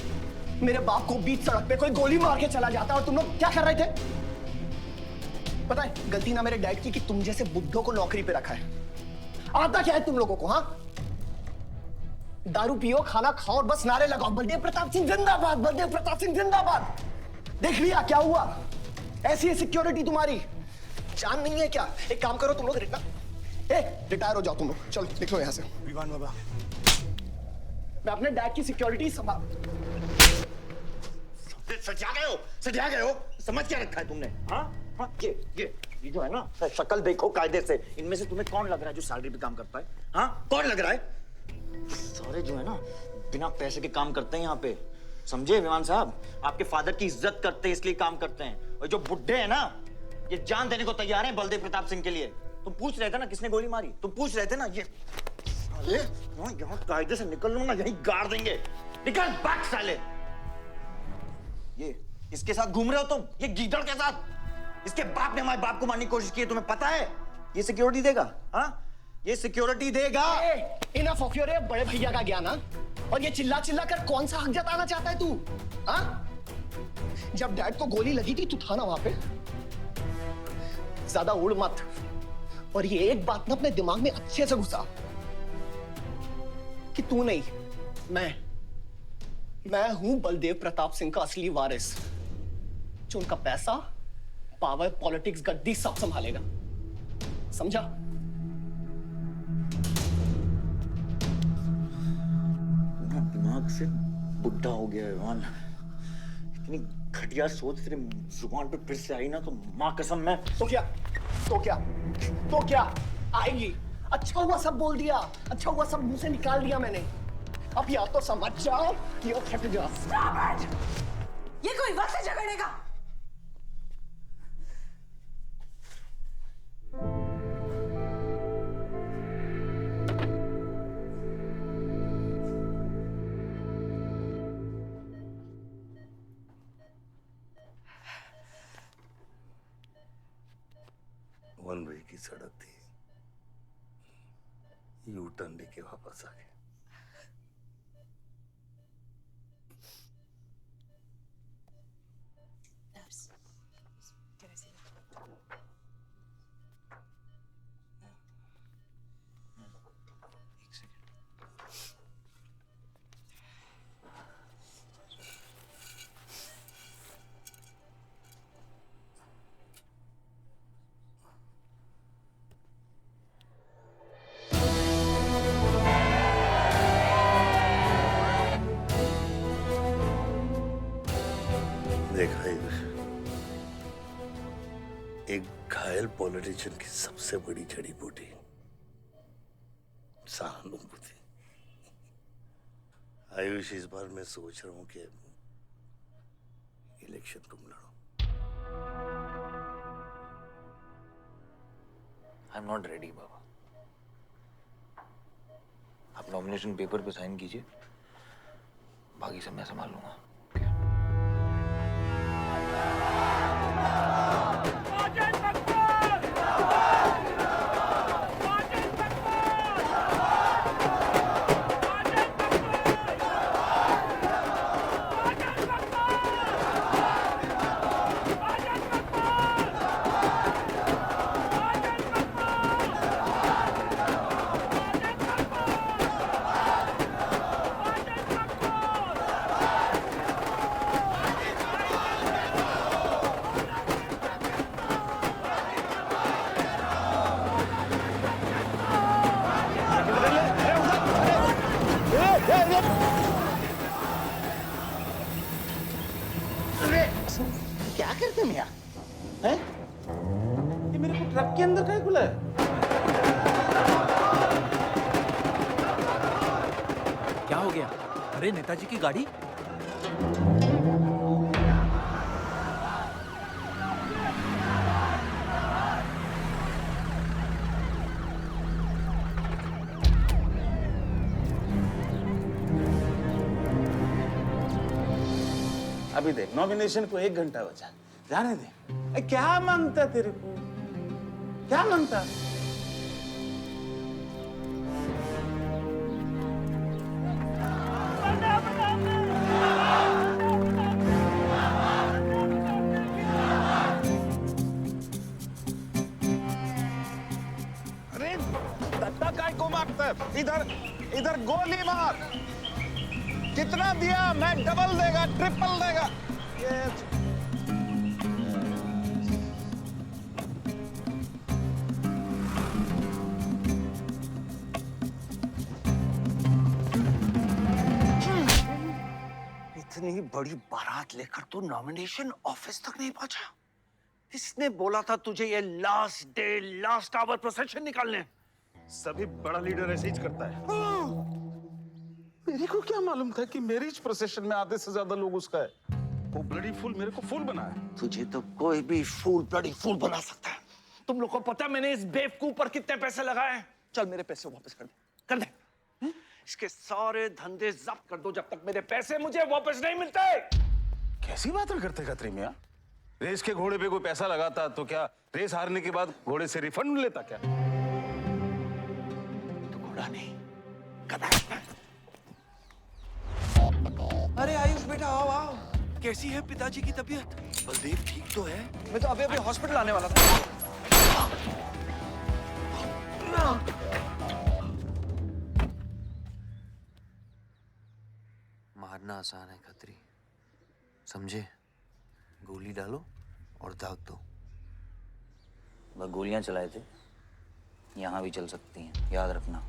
मेरे बाप को बीच सड़क पे कोई गोली मार के चला जाता और तुम लोग क्या कर रहे थे? पता है गलती ना मेरे डैड की कि तुम जैसे बुड्ढों को नौकरी पे रखा है। आता क्या है तुम लोगों को? हाँ, दारू पियो, खाना खाओ और बस नारे लगाओ, बलदेव प्रताप सिंह जिंदाबाद, बलदेव प्रताप सिंह जिंदाबाद। देख लिया क्या हुआ? ऐसी है सिक्योरिटी तुम्हारी। जान नहीं है क्या? एक काम करो तुम लोग, रिटायर हो जाओ तुम लोग, चलो निकलो यहाँ से। विवान बाबा, मैं अपने डैड की सिक्योरिटी संभाल। सजा गए हो, समझ क्या रखा है तुमने? हाँ हाँ, ये जो है ना, शक्ल देखो कायदे से। इनमें से तुम्हें कौन लग रहा है जो सैलरी पे काम करता है? हाँ, कौन लग रहा है? सारे जो है ना बिना पैसे के काम करते हैं यहाँ पे, समझे विमान साहब? आपके फादर की इज्जत करते हैं इसलिए काम करते हैं। और जो बुड्ढे हैं ना, ये जान देने को तैयार हैं बलदेव प्रताप सिंह के लिए। तुम पूछ रहे थे ना किसने गोली मारी? तुम पूछ रहे थे ना? ये साले यहाँ कायदे से निकल लूंगा, यहीं गाड़ देंगे। निकल भाग साले। ये इसके साथ घूम रहे हो तुम, ये गीदड़ के साथ। इसके बाप ने हमारे बाप को मारने की कोशिश की है, तुम्हें पता है? ये सिक्योरिटी देगा? हाँ, ये सिक्योरिटी देगा। इनफ ऑफ योर बड़े भैया का ज्ञान। और ये चिल्ला चिल्ला कर कौन सा हक जताना चाहता है तू? हाँ, जब डैड को गोली लगी थी तू था ना वहां पे? ज्यादा उड़ मत। और ये एक बात ना अपने दिमाग में अच्छे से घुसा कि तू नहीं, मैं हूं बलदेव प्रताप सिंह का असली वारिस, जो उनका पैसा, पावर, पॉलिटिक्स, गद्दी सब संभालेगा। समझा? दिमाग से बुढ़ा हो गया है मान। इतनी घटिया सोच तेरे जुबान पे फिर से आई ना तो मां कसम मैं तो क्या आएगी। अच्छा हुआ सब बोल दिया, अच्छा हुआ सब मुंह से निकाल दिया मैंने। अब या तो समझ जाओ या फट जाओ। ये कोई वक्त है झगड़ने का? वन वे की सड़क थी, यू टर्न लेके वापस आ गए। देखा एक घायल पॉलिटिशियन की सबसे बड़ी जड़ी बूटी सहानुभूति। आयुष, इस बार मैं सोच रहा हूं कि इलेक्शन तुम लड़ो। आई एम नॉट रेडी बाबा। आप नॉमिनेशन पेपर पे साइन कीजिए, बाकी सब मैं संभाल लूंगा। क्या करते मियां? हैं? ये मेरे को ट्रक के अंदर क्या खुला है? क्या हो गया? अरे नेताजी की गाड़ी। अभी देख, नॉमिनेशन को 1 घंटा बचा, जाने दे। क्या मांगता तेरे को, क्या मांगता? अरे दत्ता काय को मारता है? इधर इधर गोली मार। कितना दिया? मैं डबल देगा, ट्रिपल देगा। ये इतनी बड़ी बारात लेकर तू नॉमिनेशन ऑफिस तक नहीं पहुंचा। इसने बोला था तुझे ये last day last hour procession निकालने। सभी बड़ा लीडर ऐसे ही करता है। मेरे को क्या मालूम था कि मैरिज प्रोसेशन में आधे से ज्यादा लोग उसका है। वो ब्लडी फूल मेरे को फूल बना है। तुझे तो कोई भी फूल ब्लडी फूल बना सकता है। तुम लोग को पता है मैंने इस बेवकूफ पर कितने पैसे लगाए हैं? चल मेरे पैसे वापस कर दे, कर दे। इसके सारे धंधे जब्त कर दो जब तक मेरे पैसे मुझे वापस नहीं मिलते। कैसी बातें करते खत्री मियां? रेस के घोड़े पे कोई पैसा लगाता तो क्या रेस हारने के बाद घोड़े से रिफंड लेता क्या? तो घोड़ा नहीं, गधा। अरे आयुष बेटा आओ आओ। कैसी है पिताजी की तबीयत? बलदेव ठीक तो है? मैं तो अभी अभी हॉस्पिटल आने वाला था। मारना आसान है खत्री, समझे? गोली डालो और दाग दो। वह गोलियां चलाए थे, यहां भी चल सकती हैं, याद रखना।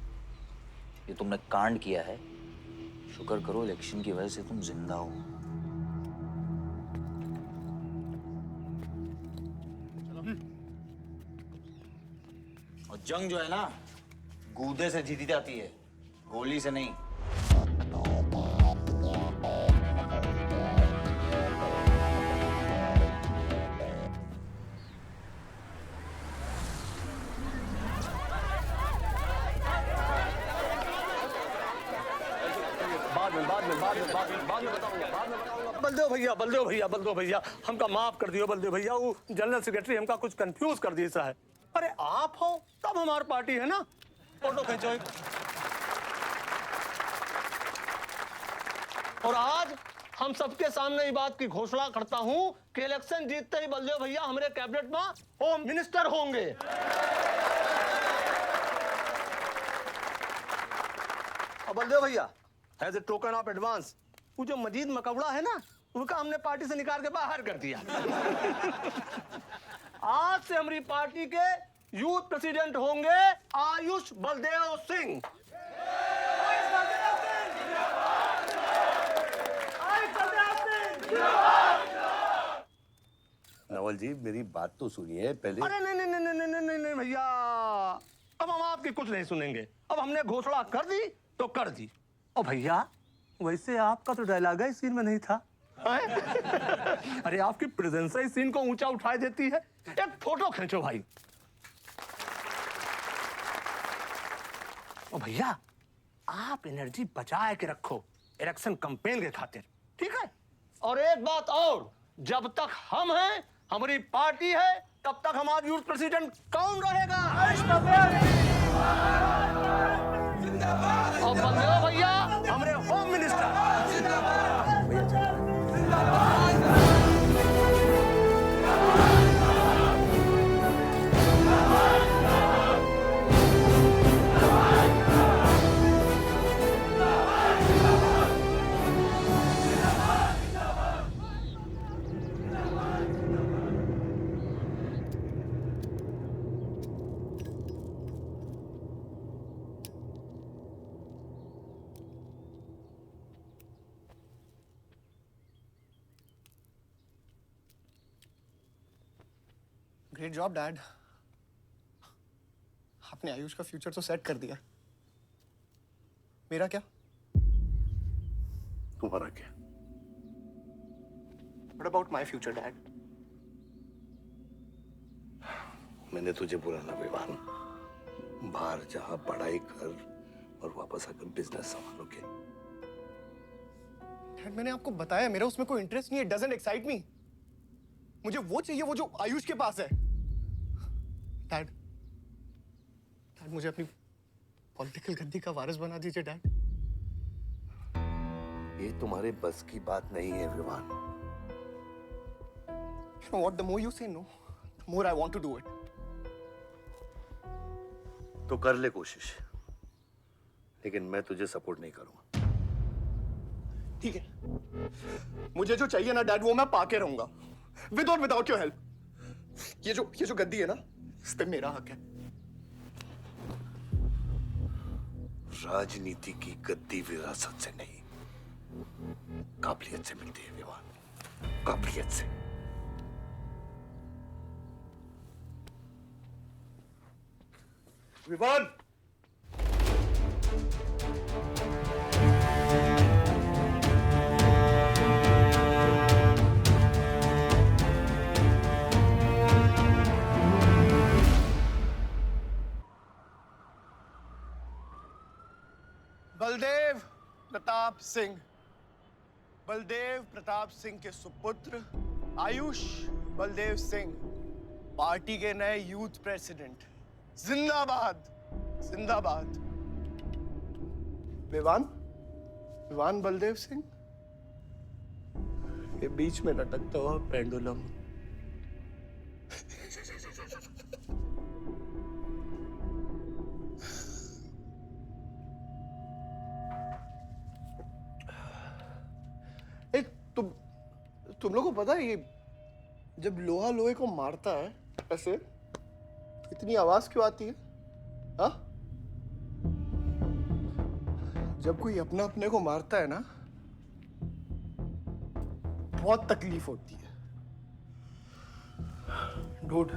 ये तुमने कांड किया है, शुक्र करो इलेक्शन की वजह से तुम जिंदा हो। और जंग जो है ना, गूदे से जीती जाती है, गोली से नहीं। बलदेव भैया हमका माफ कर दियो। बलदेव भैया वो जनरल सेक्रेटरी हमका कुछ कंफ्यूज कर दिया सा है। अरे आप हो तब हमारी पार्टी है ना। फोटो खींचो एक। और आज हम सबके सामने ये बात की घोषणा करता हूं कि इलेक्शन जीतते ही बलदेव भैया हमारे कैबिनेट में होम मिनिस्टर होंगे। और बलदेव भैया as a token of advance वो जो मजीद मकबड़ा है ना, उसका हमने पार्टी से निकाल के बाहर कर दिया। आज से हमारी पार्टी के यूथ प्रेसिडेंट होंगे आयुष बलदेव सिंह। नवल जी मेरी बात तो सुनिए पहले। अरे नहीं भैया, अब हम आपकी कुछ नहीं सुनेंगे। अब हमने घोषणा कर दी तो कर दी। और भैया वैसे आपका तो डायलॉग इस सीन में नहीं था। अरे आपकी प्रेजेंस इस सीन को ऊंचा उठाई देती है। एक फोटो खींचो भाई। और भैया आप एनर्जी बचाए के रखो इलेक्शन कैंपेन के खातिर, ठीक है? और एक बात और, जब तक हम हैं, हमारी पार्टी है, तब तक हमारा यूथ प्रेसिडेंट कौन रहेगा? और बलदेव भैया हमारे home minister. Great job dad. आपने आयुष का फ्यूचर तो सेट कर दिया, मेरा क्या? तुम्हारा क्या? What about my future, Dad? मैंने तुझे बोला ना विवान, बाहर जहां पढ़ाई कर और वापस आकर बिजनेस संभालोगे। डैड, मैंने आपको बताया मेरा उसमें कोई इंटरेस्ट नहीं है. Doesn't excite me. मुझे वो चाहिए वो जो आयुष के पास है. डैड, मुझे अपनी पॉलिटिकल गद्दी का वारिस बना दीजिए डैड. ये तुम्हारे बस की बात नहीं है Vivaan. You know what? The more you say no, the more I want to do it. तो कर ले कोशिश, लेकिन मैं तुझे सपोर्ट नहीं करूंगा. ठीक है, मुझे जो चाहिए ना डैड वो मैं पाके रहूंगा, विद और विदाउट योर हेल्प. ये जो गद्दी है ना, इस पे मेरा हक है. राजनीति की गद्दी विरासत से नहीं, काबिलियत से मिलती है विवान, काबिलियत से. विवान, बलदेव प्रताप सिंह. बलदेव प्रताप सिंह के सुपुत्र आयुष बलदेव सिंह पार्टी के नए यूथ प्रेसिडेंट. जिंदाबाद, जिंदाबाद. विवान बलदेव सिंह, ये बीच में लटकता हुआ पेंडुलम. तुम लोगों को पता है ये जब लोहा लोहे को मारता है ऐसे इतनी आवाज क्यों आती है? हाँ? जब कोई अपना अपने को मारता है ना, बहुत तकलीफ होती है. Dude,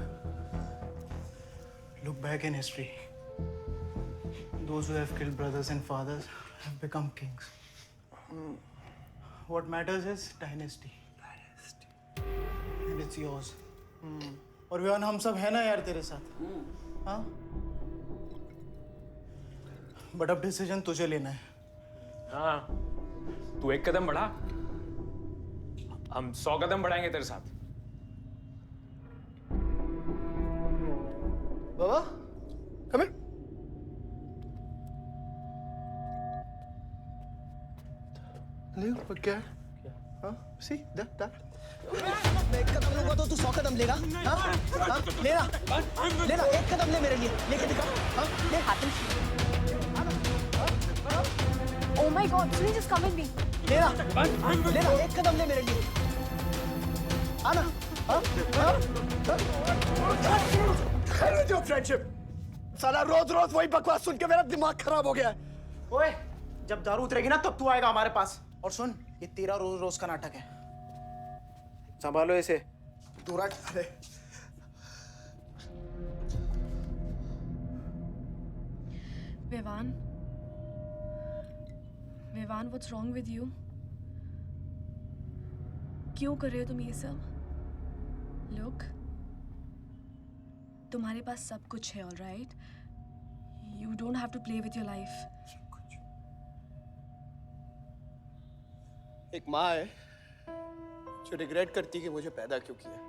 look back in history. Those who have killed brothers and fathers have become kings. What matters is dynasty. And it's yours. और विवान हम सब है ना यार तेरे साथ. हाँ? बट अब डिसीजन तुझे लेना है. हाँ, तू एक कदम बढ़ा, हम 100 कदम बढ़ाएंगे तेरे साथ. बाबा, come here. नहीं, क्या है? हाँ, see that. मैं एक कदम लूंगा तो तू 100 कदम लेगा? हाँ? हाँ? लेना, एक कदम ले मेरे लिए, लेके दिखा. हाँ? ले हाथों से. Oh my God, Sunil, just come with me. लेना, एक कदम ले मेरे लिए. आना. हाँ? जो फ्रेंडशिप, साला रोज वही बकवास सुन के मेरा दिमाग खराब हो गया है. ओए, जब दारू उतरेगी ना तब तू आएगा हमारे पास. और सुन, ये तेरा रोज का नाटक है. संभालो इसे. दूर हट. अरे Vivaan, what's wrong with you? क्यों कर रहे हो तुम ये सब? Look, तुम्हारे पास सब कुछ है, all right? You don't have to play with your life. एक माँ है जो रिग्रेट करती कि मुझे पैदा क्यों किया.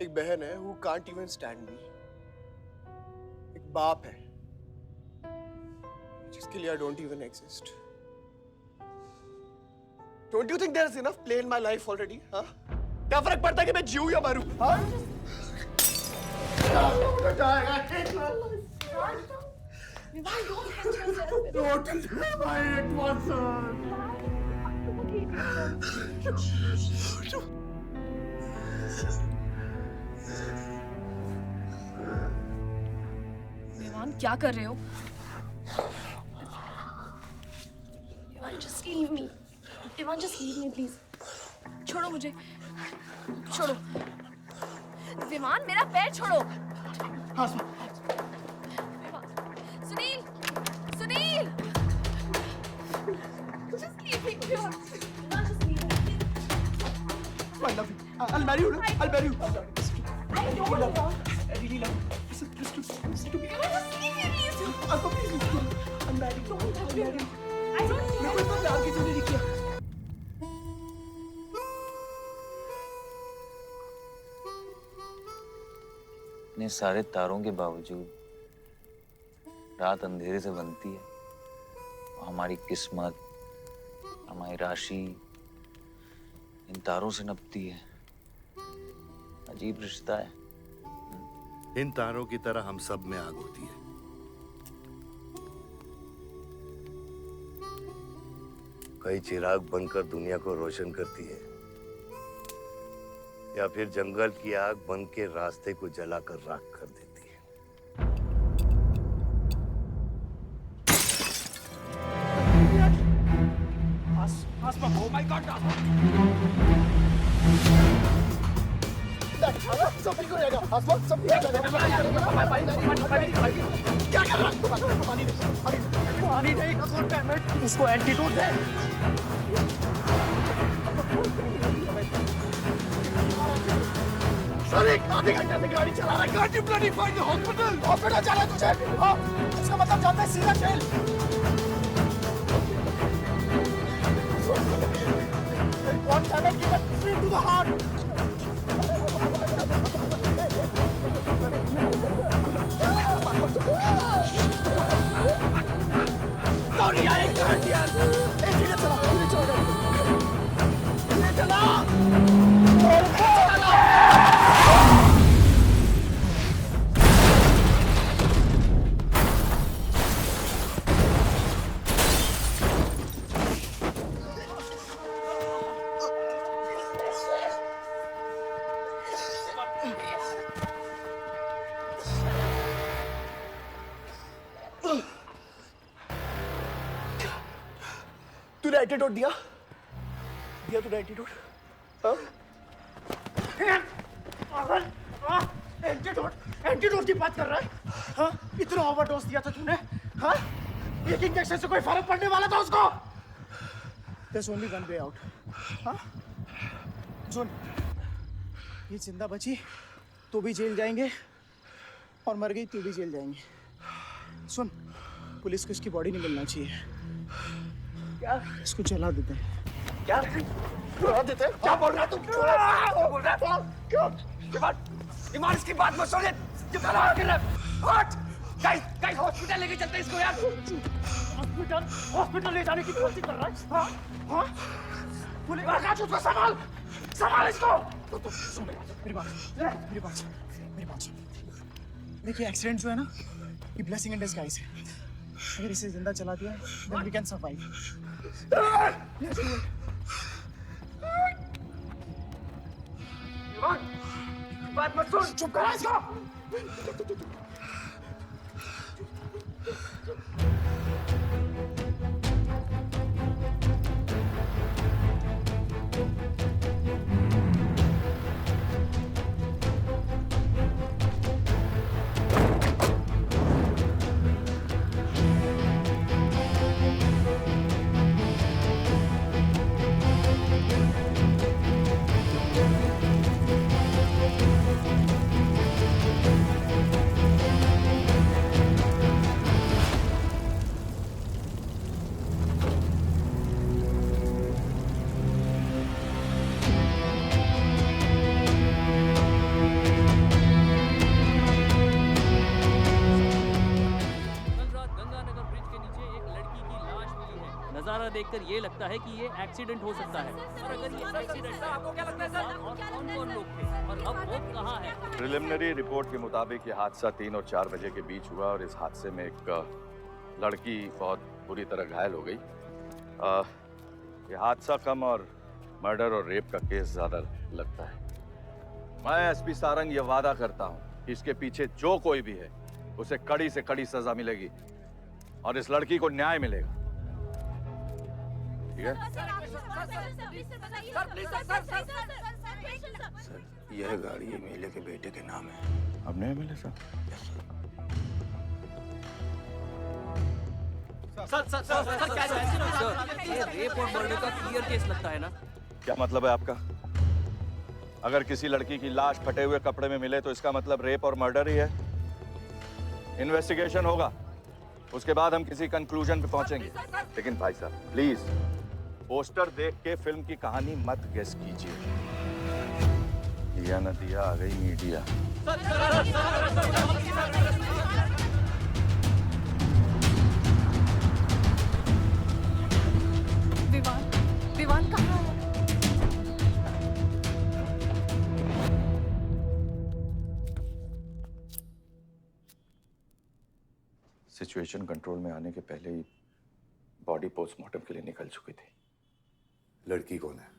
एक बहन है who can't even stand me. एक बाप है जिसके लिए I don't even exist. Don't you think there's enough play in my life already? हाँ? क्या फर्क पड़ता है कि मैं जीऊँ या मरूँ? हाँ? विवान, क्या कर रहे हो? Vivaan, just leave me. Vivaan, just leave me, please. छोड़ो मुझे. छोड़ो. विवान, मेरा पैर छोड़ो. हाँ. Sunil. Just leave me. Vivan, just leave me. I'll marry you. I'll marry you. I really love. Listen to me. I'll please listen. I'll marry you. I'll marry you. I don't think मैं कोई प्यार की चीज़ नहीं किया. इतने सारे तारों के बावजूद रात अंधेरे से बनती है. हमारी किस्मत, हमारी राशि इन तारों से नपती है. अजीब रिश्ता है. इन तारों की तरह हम सब में आग होती है. कई चिराग बनकर दुनिया को रोशन करती है, या फिर जंगल की आग बन के रास्ते को जलाकर राख कर देती है. Oh my God! सब ठीक हो जाएगा. आसमान सब ठीक हो जाएगा. क्या कर रहा है? पानी नहीं. उसको एंटीडोट दे. सर एक आधे घंटे से गाड़ी चला रहा है. Can't you bloody find the hospital? Hospital जाना है तुझे? हाँ. इसका मतलब जानता है सीधा jail. One cannot give it straight to the heart. Sorry, I can't hear. धीरे चला. तूने एंटीडोट दिया तूने एंटीडोट. एंटीडोट की बात कर रहा है. हाँ, इतना ओवरडोज दिया था तूने. हाँ, एक इंजेक्शन से कोई फर्क पड़ने वाला था उसको. There's only one way out. हाँ, सुन, ये जिंदा बची तो भी जेल जाएंगे और मर गई तो भी जेल जाएंगे. सुन, पुलिस को इसकी बॉडी नहीं मिलना चाहिए. क्या? इसको जला देते हैं. क्या? जला देते हैं? क्या बोल रहा है तू? क्या बोल रहा है? क्यों? ईमान इसकी बात मत सुन. गाइस हॉस्पिटल लेके चलते इसको यार. हॉस्पिटल ले जाने की कोशिश कर रहा है. हाँ, हाँ. पुलिस का उसको संभाल इसको. सुन मेरी बात. देखिए एक्सीडेंट जो है ना, ये ब्लेसिंग इन डिस्गाइज है. अगर इसे जिंदा चला दिया, then we can survive. बात मत सुन. चुप करा इसको. नजारा देखकर ये लगता है कि ये एक्सीडेंट हो सकता है. और अगर ये एक्सीडेंट है, आपको क्या लगता है सर? और कौन लोग थे और अब वो कहाँ है? प्रिलिमिनरी रिपोर्ट के मुताबिक ये हादसा 3 और 4 बजे के बीच हुआ और इस हादसे में एक लड़की बहुत बुरी तरह घायल हो गई. ये हादसा कम और मर्डर और रेप का केस ज्यादा लगता है. मैं एसपी सारंग ये वादा करता हूँ कि इसके पीछे जो कोई भी है उसे कड़ी से कड़ी सजा मिलेगी और इस लड़की को न्याय मिलेगा. ठीक है? सर, यह गाड़ी एमएलए के बेटे के नाम है. अपने एमएलए साहब? सर ये रेप और मर्डर का क्लियर केस लगता है ना? क्या मतलब है आपका? अगर किसी लड़की की लाश फटे हुए कपड़े में मिले तो इसका मतलब रेप और मर्डर ही है। इन्वेस्टिगेशन होगा, उसके बाद हम किसी कंक्लूजन पे पहुंचेंगे। लेकिन भाई साहब प्लीज पोस्टर देख के फिल्म की कहानी मत गेस कीजिए। दिया न दिया आ गई मीडिया। विवान, विवान कहाँ है? सिचुएशन कंट्रोल में आने के पहले ही बॉडी पोस्टमार्टम के लिए निकल चुकी थी। लड़की कौन है?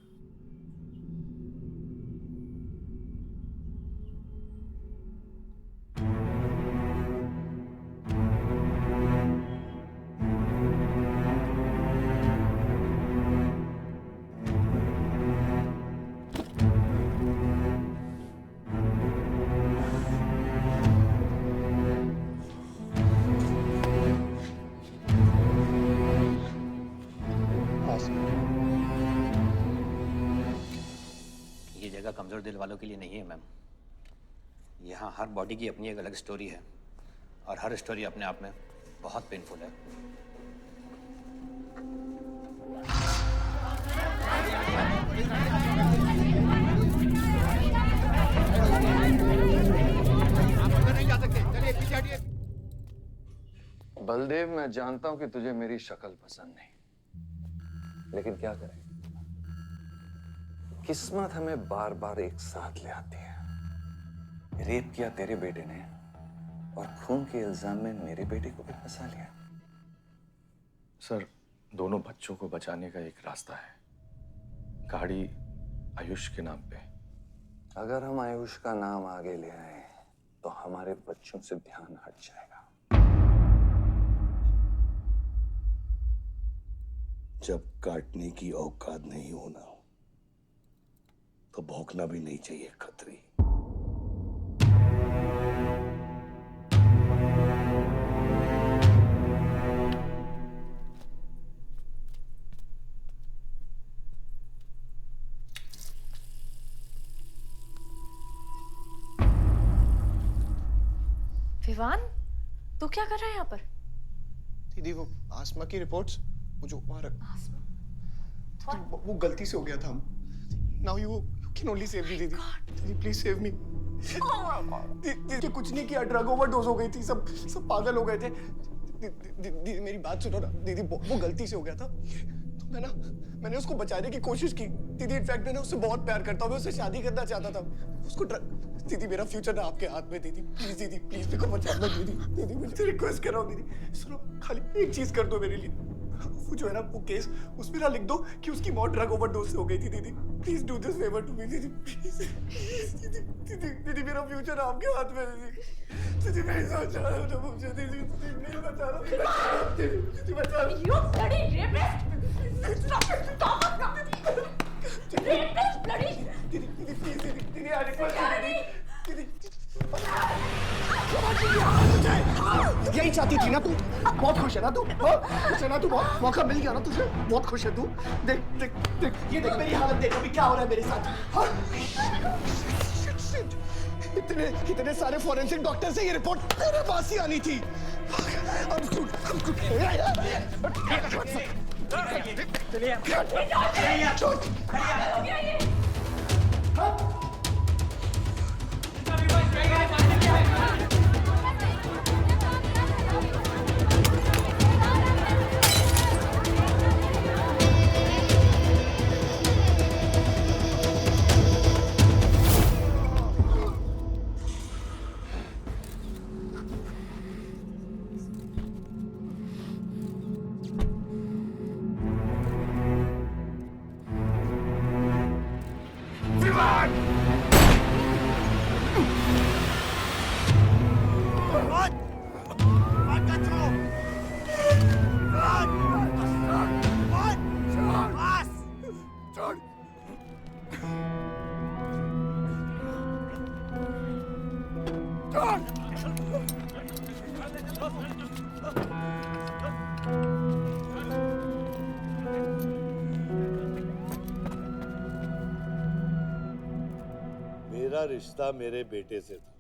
ये जगह कमजोर दिल वालों के लिए नहीं है मैम। यहाँ हर बॉडी की अपनी एक अलग स्टोरी है और हर स्टोरी अपने आप में बहुत पेनफुल है। बलदेव, मैं जानता हूं कि तुझे मेरी शक्ल पसंद नहीं, लेकिन क्या करें, किस्मत हमें बार बार एक साथ ले आती है। रेप किया तेरे बेटे ने और खून के इल्जाम में मेरे बेटे को भी फंसा लिया। सर, दोनों बच्चों को बचाने का एक रास्ता है, गाड़ी आयुष के नाम पे। अगर हम आयुष का नाम आगे ले आए तो हमारे बच्चों से ध्यान हट जाएगा। जब काटने की औकात नहीं होना तो भौंकना भी नहीं चाहिए खतरी। विवान, तू क्या कर रहा है यहाँ पर? दीदी वो आसमा की रिपोर्ट्स, वो जो वहाँ वो गलती से हो गया था। Now you can only save me दीदी। दीदी प्लीज सेव मी। दीदी कुछ नहीं किया, ड्रग ओवरडोज हो गई थी, सब पागल हो गए थे। दीदी मेरी बात सुनो ना दीदी, वो गलती से हो गया था तो मैंने उसको बचाने की कोशिश की दीदी। इनफैक्ट मैंने उससे बहुत प्यार करता हूँ, मैं उससे शादी करना चाहता था। उसको दीदी मेरा फ्यूचर ना आपके हाथ में दीदी, प्लीज मेरे को बचाना दीदी। दीदी मुझे रिक्वेस्ट कर रहा हूँ दीदी, सुनो खाली एक चीज कर दो मेरे लिए। वो जो है ना वो केस उसमें ना लिख दो कि उसकी मौत ड्रग ओवरडोज से हो गई थी दीदी। Please do this favour to me दीदी, प्लीज। दीदी मेरा फ्यूचर आपके हाथ में दीदी। दीदी मेरी सोच रहा है मुझे दीदी, प्लीज बचा लो दीदी, बचा लो। You bloody rapist! Stop it! Stop it! Rapist, bloody! दीदी प्लीज दीदी आई रिक्वेस्ट दीदी। यही चाहती थी ना तू? बहुत खुश है ना तू? खुश है ना तू? बहुत मौका मिल गया ना तुझे? बहुत खुश है तू? देख देख देख, ये देख मेरी हालत, देख अभी क्या हो रहा है मेरे साथ। इतने सारे फॉरेंसिक डॉक्टर से ये रिपोर्ट तेरे पास ही आनी थी। मेरा रिश्ता मेरे बेटे से था,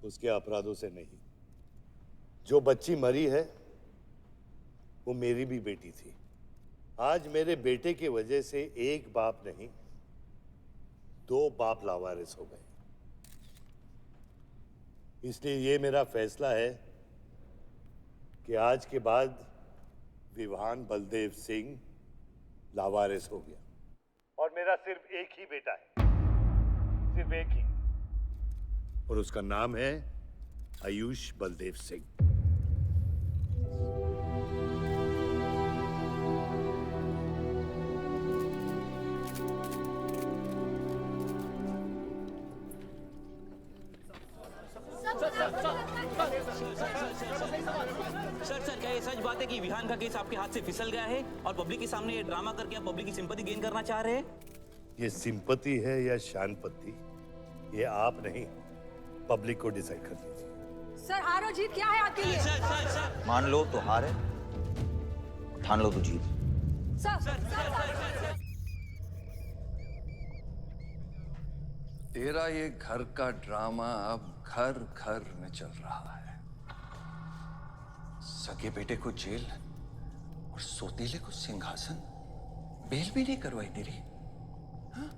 उसके अपराधों से नहीं। जो बच्ची मरी है वो मेरी भी बेटी थी। आज मेरे बेटे की वजह से एक बाप नहीं, 2 बाप लावारिस हो गए। इसलिए ये मेरा फैसला है कि आज के बाद विवान बलदेव सिंह लावारिस हो गया और मेरा सिर्फ एक ही बेटा है, सिर्फ एक ही, और उसका नाम है आयुष बलदेव सिंह। सर क्या ये सच बात है कि विहान का केस आपके हाथ से फिसल गया है और पब्लिक के सामने ये ड्रामा करके आप पब्लिक की सिंपैथी गेन करना चाह रहे हैं? ये सिंपैथी है या शानपत्ती, ये आप नहीं, पब्लिक को डिसाइड कर दीजिए। सर हार और जीत क्या है आपके लिए? मान लो तो हार है, ठान लो तो जीत। तेरा ये घर का ड्रामा अब घर घर में चल रहा है। सगे बेटे को जेल और सौतेले को सिंहासन, बेल भी नहीं करवाई तेरी। हाँ?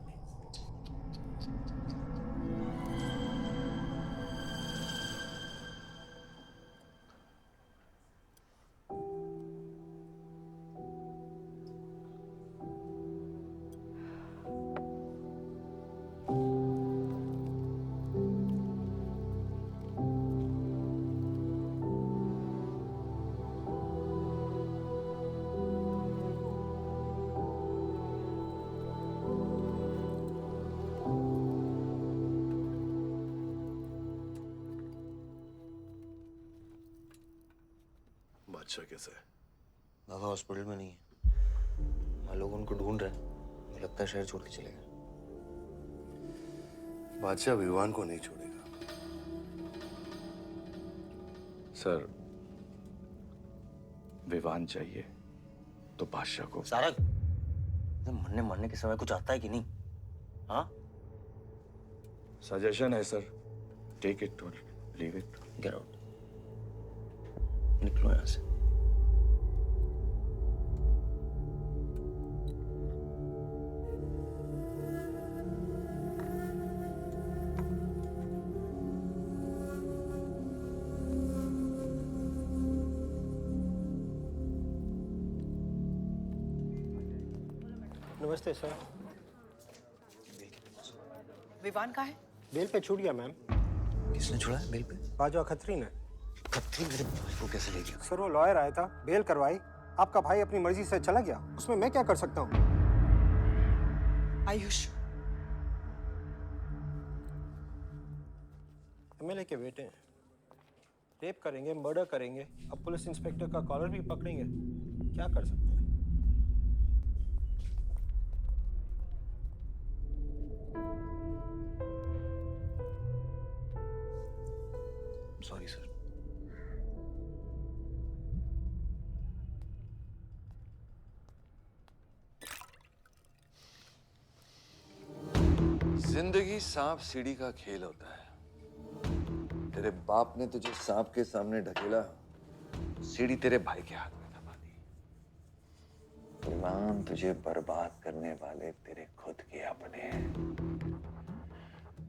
बादशाह कैसा है? बाबा हॉस्पिटल में नहीं है, हम लोग उनको ढूंढ रहे हैं, मुझे लगता है शहर छोड़ के चले गए। बादशाह विवान को नहीं छोड़ेगा। सर, विवान चाहिए तो बादशाह को। सारंग, मरने के समय कुछ आता है कि नहीं? हाँ? सजेशन है सर, टेक इट और लीव इट। गेट आउट, निकलो यहां से। नमस्ते सर। विवान कहाँ है? बेल पे छूट गया मैम। किसने छोड़ा है बेल पे? बाजवा खत्री ने। खत्री मेरे भाई को कैसे ले गया? सर वो लॉयर आया था, बेल करवाई, आपका भाई अपनी मर्जी से चला गया, उसमें मैं क्या कर सकता हूँ? आयुष एमएलए के बेटे हैं, रेप करेंगे, मर्डर करेंगे, अब पुलिस इंस्पेक्टर का कॉलर भी पकड़ेंगे, क्या कर सकते हैं? Sorry sir. जिंदगी सांप सीढ़ी का खेल होता है। तेरे बाप ने तुझे सांप के सामने ढकेला, सीढ़ी तेरे भाई के हाथ में दबा दी। विवान तुझे बर्बाद करने वाले तेरे खुद के अपने हैं।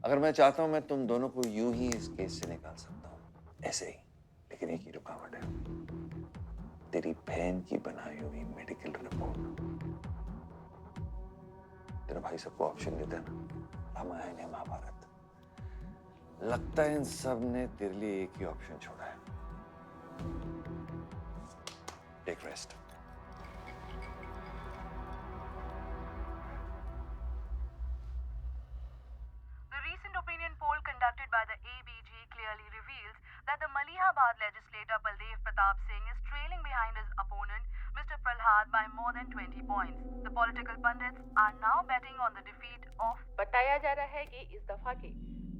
अगर मैं चाहता हूं मैं तुम दोनों को यूं ही इस केस से निकाल सकता हूं, ऐसे ही, लेकिन एक ही रुकावट है, तेरी बहन की बनाई हुई मेडिकल रिपोर्ट। तेरा भाई सबको ऑप्शन देता है ना, रामायण या महाभारत। लगता है इन सब ने तेरे लिए एक ही ऑप्शन छोड़ा है। Take rest. The recent opinion poll conducted by the ABG clearly reveals that the Malihabad legislator Baldev Pratap Singh is trailing behind his opponent, Mr. Prahlad, by more than 20 points. The political pundits are now betting on the defeat of. बताया जा रहा है कि इस दफा के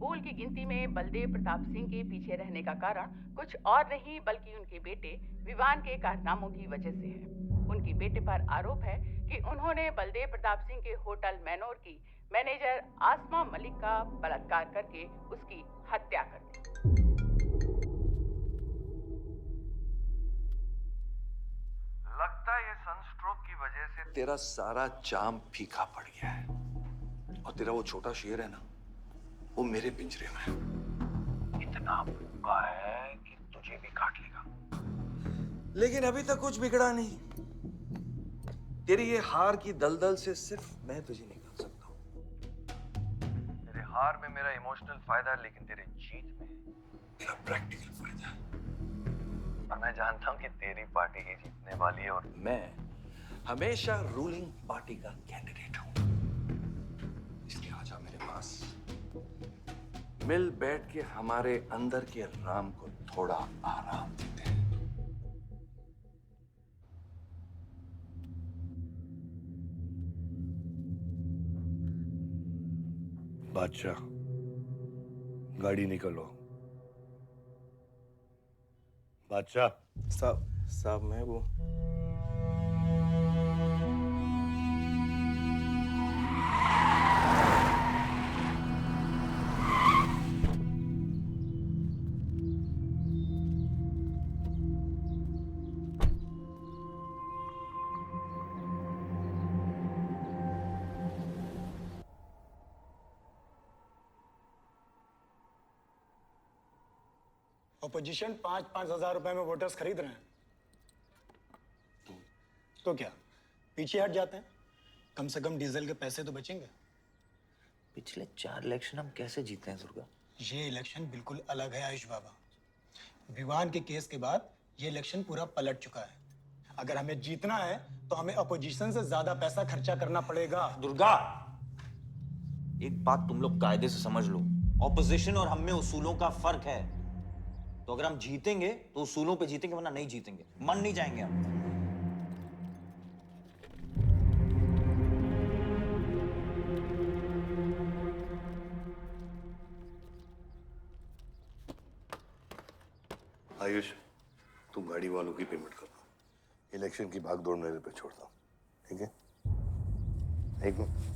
पोल की गिनती में बलदेव प्रताप सिंह के पीछे रहने का कारण कुछ और नहीं बल्कि उनके बेटे विवान के कारनामों की वजह से है। उनके बेटे पर आरोप है कि उन्होंने बलदेव प्रताप सिंह के होटल मैनोर की मैनेजर आसमा मलिक का बलात्कार करके उसकी हत्या कर दी। लगता है ये सनस्ट्रोक की वजह से तेरा सारा चाम फीका पड़ गया है और तेरा वो छोटा शेर है ना, वो मेरे पिंजरे में है। इतना भूखा है कि तुझे भी काट लेगा। लेकिन अभी तक कुछ बिगड़ा नहीं। तेरी ये हार की दलदल से सिर्फ मैं तुझे निकाल सकता हूँ। तेरे हार में मेरा इमोशनल फायदा है, लेकिन तेरे जीत में मेरा प्रैक्टिकल फायदा है। और मैं जानता हूँ कि तेरी पार्टी ही जीतने वाली है और मैं हमेशा रूलिंग पार्टी का कैंडिडेट हूँ। इसलिए आजा मेरे पास, मिल बैठ के हमारे अंदर के राम को थोड़ा आराम देते हैं। बादशाह, गाड़ी निकलो। बादशाह साहब मैं वो अपोजिशन 5-5 हजार रुपए में वोटर्स खरीद रहे हैं, तो क्या पीछे हट जाते हैं? कम से कम डीजल के पैसे तो बचेंगे। पिछले 4 इलेक्शन हम कैसे जीते हैं दुर्गा? ये इलेक्शन बिल्कुल अलग है आयुष बाबा। विवान के केस के बाद ये इलेक्शन पूरा पलट चुका है। अगर हमें जीतना है तो हमें अपोजिशन से ज्यादा पैसा खर्चा करना पड़ेगा। दुर्गा, एक बात तुम लोग कायदे से समझ लो, ऑपोजिशन और हम में उसूलों का फर्क है। तो अगर हम जीतेंगे तो उसूलों पे जीतेंगे, वरना नहीं जीतेंगे, मन नहीं जाएंगे हम। आयुष, तुम गाड़ी वालों की पेमेंट कर दो। इलेक्शन की भागदौड़ मेरे पे छोड़ दो, ठीक है? एक मिनट।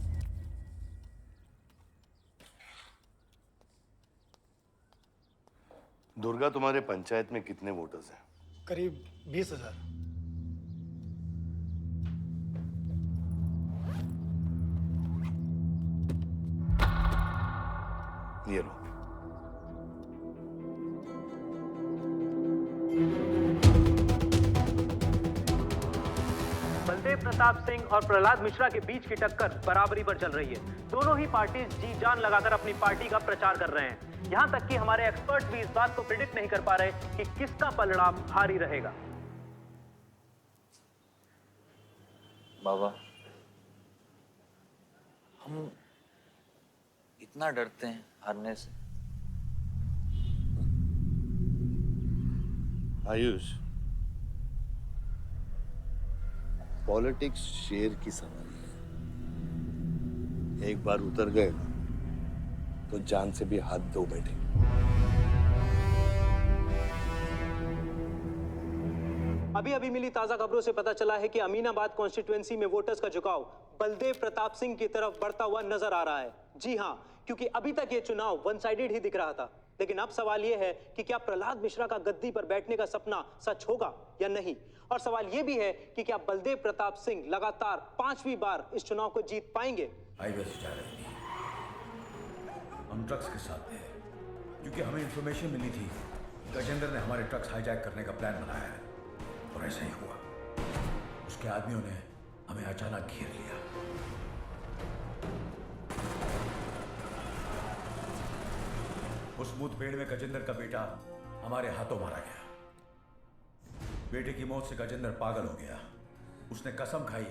दुर्गा, तुम्हारे पंचायत में कितने वोटर्स हैं? करीब 20,000। ये लो। बलदेव प्रताप सिंह और प्रहलाद मिश्रा के बीच की टक्कर बराबरी पर चल रही है। दोनों ही पार्टी जी जान लगाकर अपनी पार्टी का प्रचार कर रहे हैं। यहां तक कि हमारे एक्सपर्ट भी इस बात को प्रिडिक्ट नहीं कर पा रहे कि किसका परिणाम भारी रहेगा। बाबा, हम इतना डरते हैं हारने से। आयुष, पॉलिटिक्स शेर की सवारी है। एक बार उतर गए ना तो जान से भी हाथ धो बैठे। अभी मिली ताजा खबरों से पता चला है कि अमीनाबाद कॉन्स्टिट्यूएंसी में वोटर्स का झुकाव बलदेव प्रताप सिंह की तरफ बढ़ता हुआ नजर आ रहा है। जी हां, क्योंकि अभी तक ये चुनाव वन साइडेड ही दिख रहा था। लेकिन अब सवाल यह है कि क्या प्रहलाद मिश्रा का गद्दी पर बैठने का सपना सच होगा या नहीं। और सवाल यह भी है कि क्या बलदेव प्रताप सिंह लगातार 5वीं बार इस चुनाव को जीत पाएंगे। हाईवे से जा रहे थे, हम ट्रक्स के साथ थे, क्योंकि हमें इंफॉर्मेशन मिली थी गजेंद्र ने हमारे ट्रक्स हाईजैक करने का प्लान बनाया है। और ऐसा ही हुआ। उसके आदमियों ने हमें अचानक घेर लिया। उस मुठभेड़ में गजेंद्र का बेटा हमारे हाथों मारा गया। बेटे की मौत से गजेंद्र पागल हो गया। उसने कसम खाई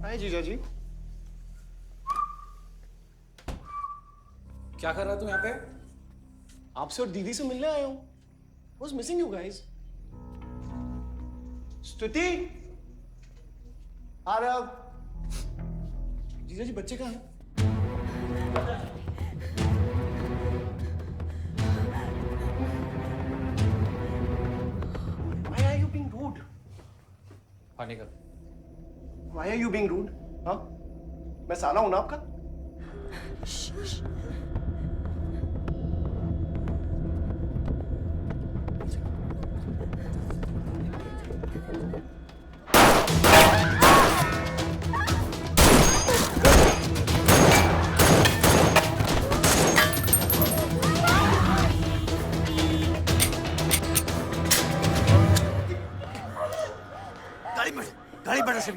हाय जीजा जी। क्या कर रहा तू यहाँ पे? आपसे और दीदी से मिलने आया हूँ। Was missing you guys. स्तुति, आ रहे आप? जीजा जी बच्चे कहाँ हैं? Why are you being rude? बाहर निकल। Why are you being rude? हाँ? मैं साला हूँ ना आपका? गाड़ी बढ़ा से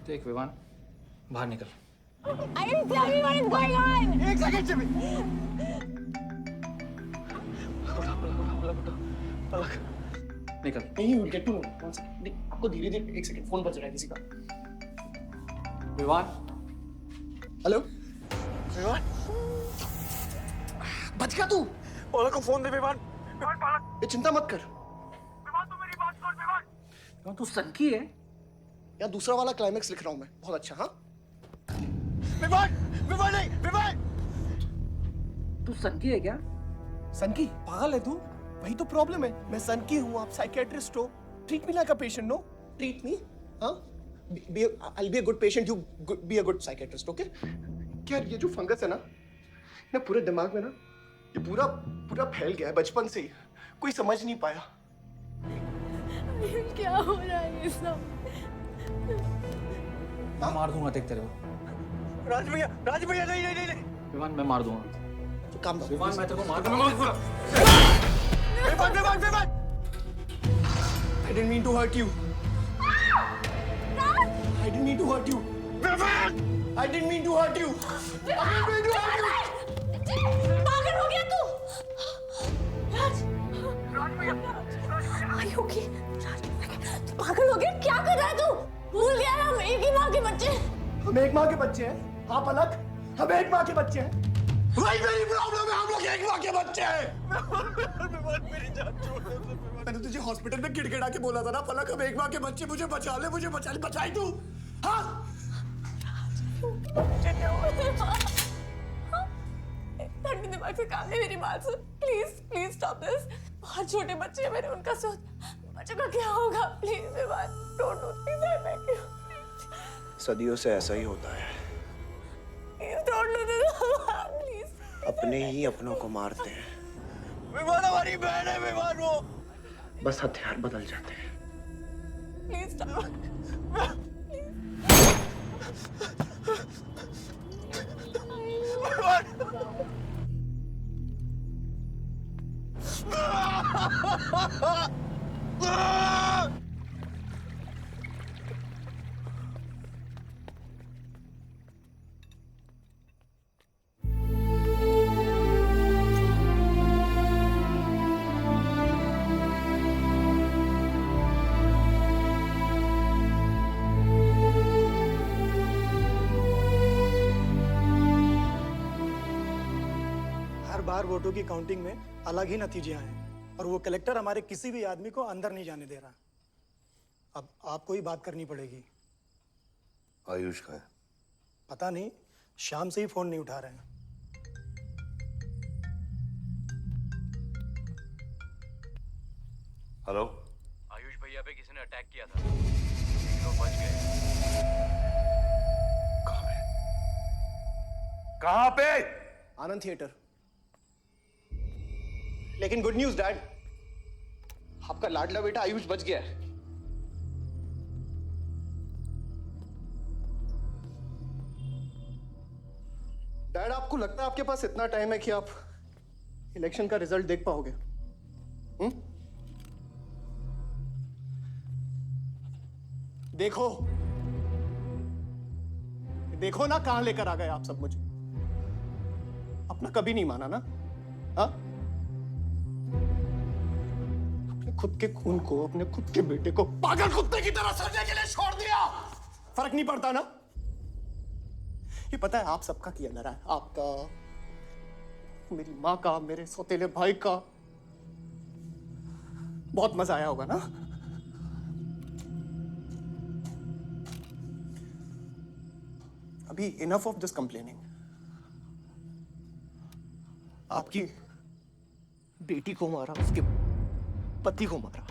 देख विवान, बाहर निकल। Ayush, tell me what is going on. एक सेकंड से भी। निकल। नहीं, we'll get to know. One second. नहीं, आपको धीरे-धीरे एक सेकंड फोन बज रहा है किसी का। विवान। हेलो। विवान। बच गया तू। पलक को फोन दे विवान। विवान पलक। ये चिंता मत कर। विवान तू मेरी बात सुन विवान। विवान तू सनकी है? यार दूसरा वाला क्लाइमेक्स लिख रहा हूँ मैं। बहुत अच्छा हाँ? विवान, विवान नहीं, विवान। तू सनकी है क्या? सनकी? पागल है तू? वही तो प्रॉब्लम है। मैं सनकी हूँ, आप साइकियाट्रिस्ट हो। Treat me like a patient, no? Treat me, हाँ? I'll be a good patient, you be a good psychiatrist, okay? क्या ये जो फंगस है ना पूरे दिमाग में ना, ये पूरा फैल गया है बचपन से ही। कोई समझ नहीं पाया। क्या हो रहा है ये सब? मैं मार दूंगा देख तेरे को। राज भैया नहीं। विवान मैं मार दूंगा। काम विवान मैं तेरे को मार दूंगा। Vivaan. I didn't mean to hurt you. I didn't mean to hurt you. I didn't mean to hurt you. पागल हो गया तू? राज भैया। Are you okay? तू पागल हो गया? क्या कर रहा है तू? भूल गया हम एक ही माँ के बच्चे। हम एक माँ के बच्चे हैं। हाँ पलक, हम एक माँ के बच्चे हैं। वही मेरी प्रॉब्लम है, हम लोग एक माँ के बच्चे हैं। मेरी जान छोड़ दे। मैंने तुझे हॉस्पिटल में गिड़गिड़ा के बोला था ना पलक, हम एक माँ के बच्चे, मुझे बचा ले, बचाई तू। हाँ? ठंडे दिमाग से काम है, मेरी बात सुन। Please stop this. बहुत छोटे बच्चे हैं मेरे, उनका सोच बच्चों का क्या होगा? Please Vivaan, don't do this. I beg you. सदियों से ऐसा ही होता है। Don't do this please. अपने ही अपनों को मारते हैं। विमान हमारी बहन है, विमान वो। बस हथियार बदल जाते हैं। Please stop. हर बार वोटों की काउंटिंग में अलग ही नतीजे आए और वो कलेक्टर हमारे किसी भी आदमी को अंदर नहीं जाने दे रहा। अब आपको ही बात करनी पड़ेगी। आयुष का है? पता नहीं, शाम से ही फोन नहीं उठा रहे हैं। हेलो। आयुष भैया पे किसी ने अटैक किया था, लोग बच गए। कहाँ पे? आनंद थिएटर। लेकिन गुड न्यूज डैड, आपका लाडला बेटा आयुष बच गया है। डैड, आपको लगता है आपके पास इतना टाइम है कि आप इलेक्शन का रिजल्ट देख पाओगे? देखो देखो ना, कहां लेकर आ गए आप सब मुझे। अपना कभी नहीं माना ना? हाँ, अपने खुद के खून को, अपने खुद के बेटे को पागल कुत्ते की तरह सड़ने के लिए छोड़ दिया। फर्क नहीं पड़ता ना? ये पता है आप सबका किया डरा है, आपका, मेरी माँ का, मेरे सौतेले भाई का। बहुत मजा आया होगा ना? अभी इनफ ऑफ दिस कंप्लेनिंग। आपकी बेटी को मारा, उसके पति को मारा,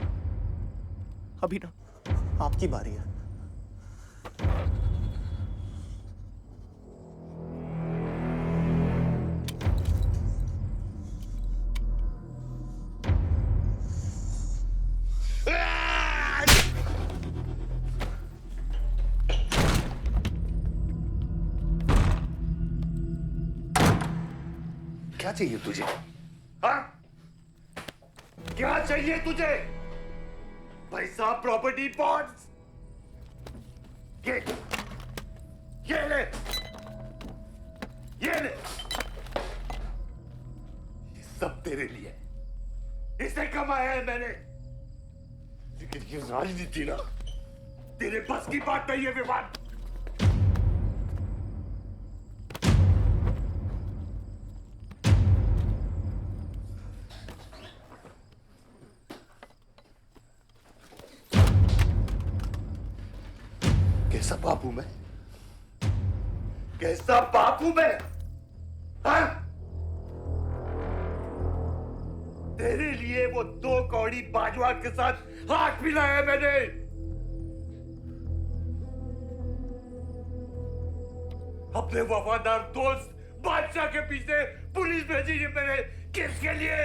अभी ना आपकी बारी है। क्या चाहिए तुझे? हाँ? क्या चाहिए तुझे? पैसा, प्रॉपर्टी, बॉन्ड्स? ये ले, ये ले। ये सब तेरे लिए, इसे कमाया है मैंने। लेकिन ये राजनीति ना, तेरे बस की बात नहीं है विवाद। कैसा बाप हूं मैं? कैसा बाप हूं मैं? हाँ? तेरे लिए वो 2 कौड़ी बाजवा के साथ हाथ मिलाया मैंने। अपने वफादार दोस्त बादशाह के पीछे पुलिस भेजी है मैंने। किसके लिए?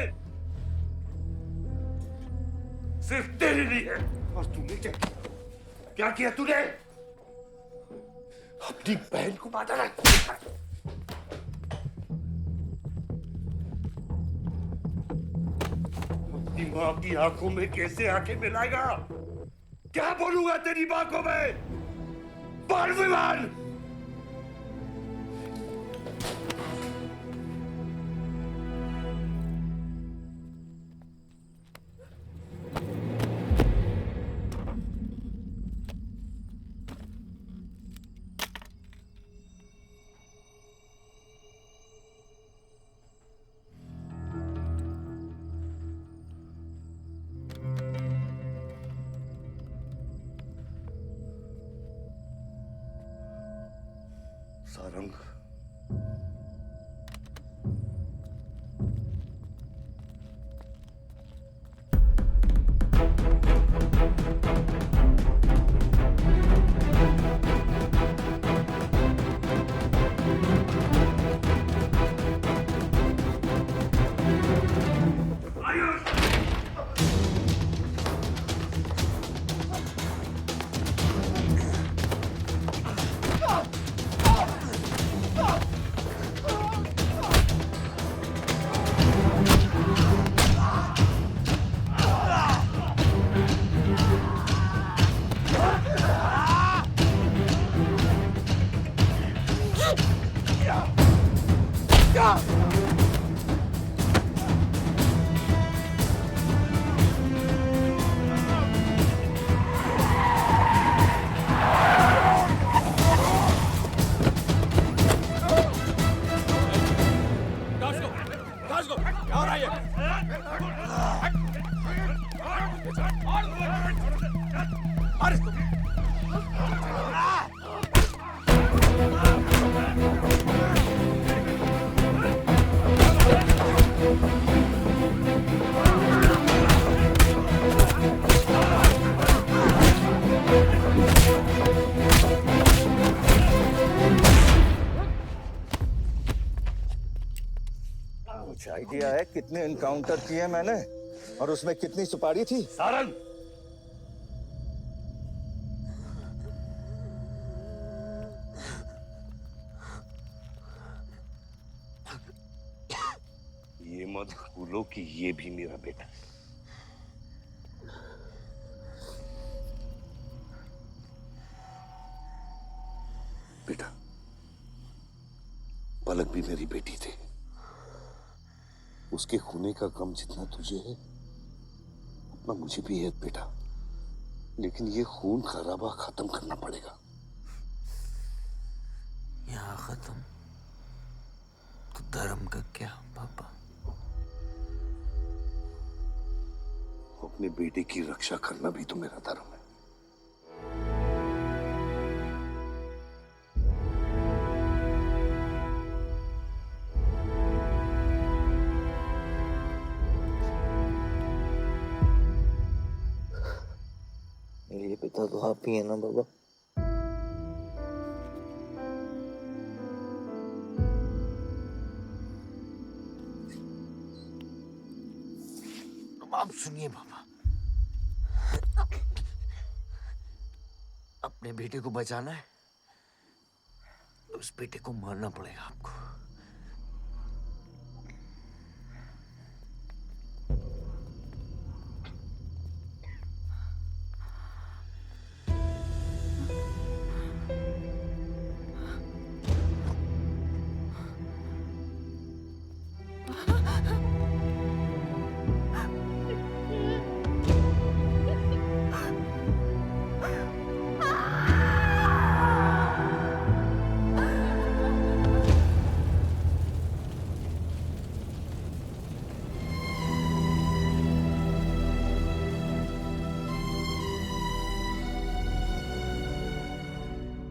सिर्फ तेरे लिए। और तूने क्या किया तूने? अपनी बहन को मारा है। अपनी मां की आंखों में कैसे आंखें मिलाएगा? क्या बोलूंगा तेरी मां को मैं? बोल विमान। सारंग, कुछ आइडिया है कितने एनकाउंटर किए मैंने और उसमें कितनी सुपारी थी? सारंग, ये मत भूलो कि ये भी मेरा बेटा है। बेटा, पलक भी मेरी बेटी थी। उसके खोने का गम जितना तुझे है उतना मुझे भी है बेटा, लेकिन ये खून खराबा खत्म करना पड़ेगा। यहाँ खत्म तो धर्म का क्या पापा? अपने बेटे की रक्षा करना भी तो मेरा धर्म है। मेरे लिए पिता तो आप ही है ना बाबा? अब सुनिए बाबा, अपने बेटे को बचाना है तो उस बेटे को मारना पड़ेगा आपको।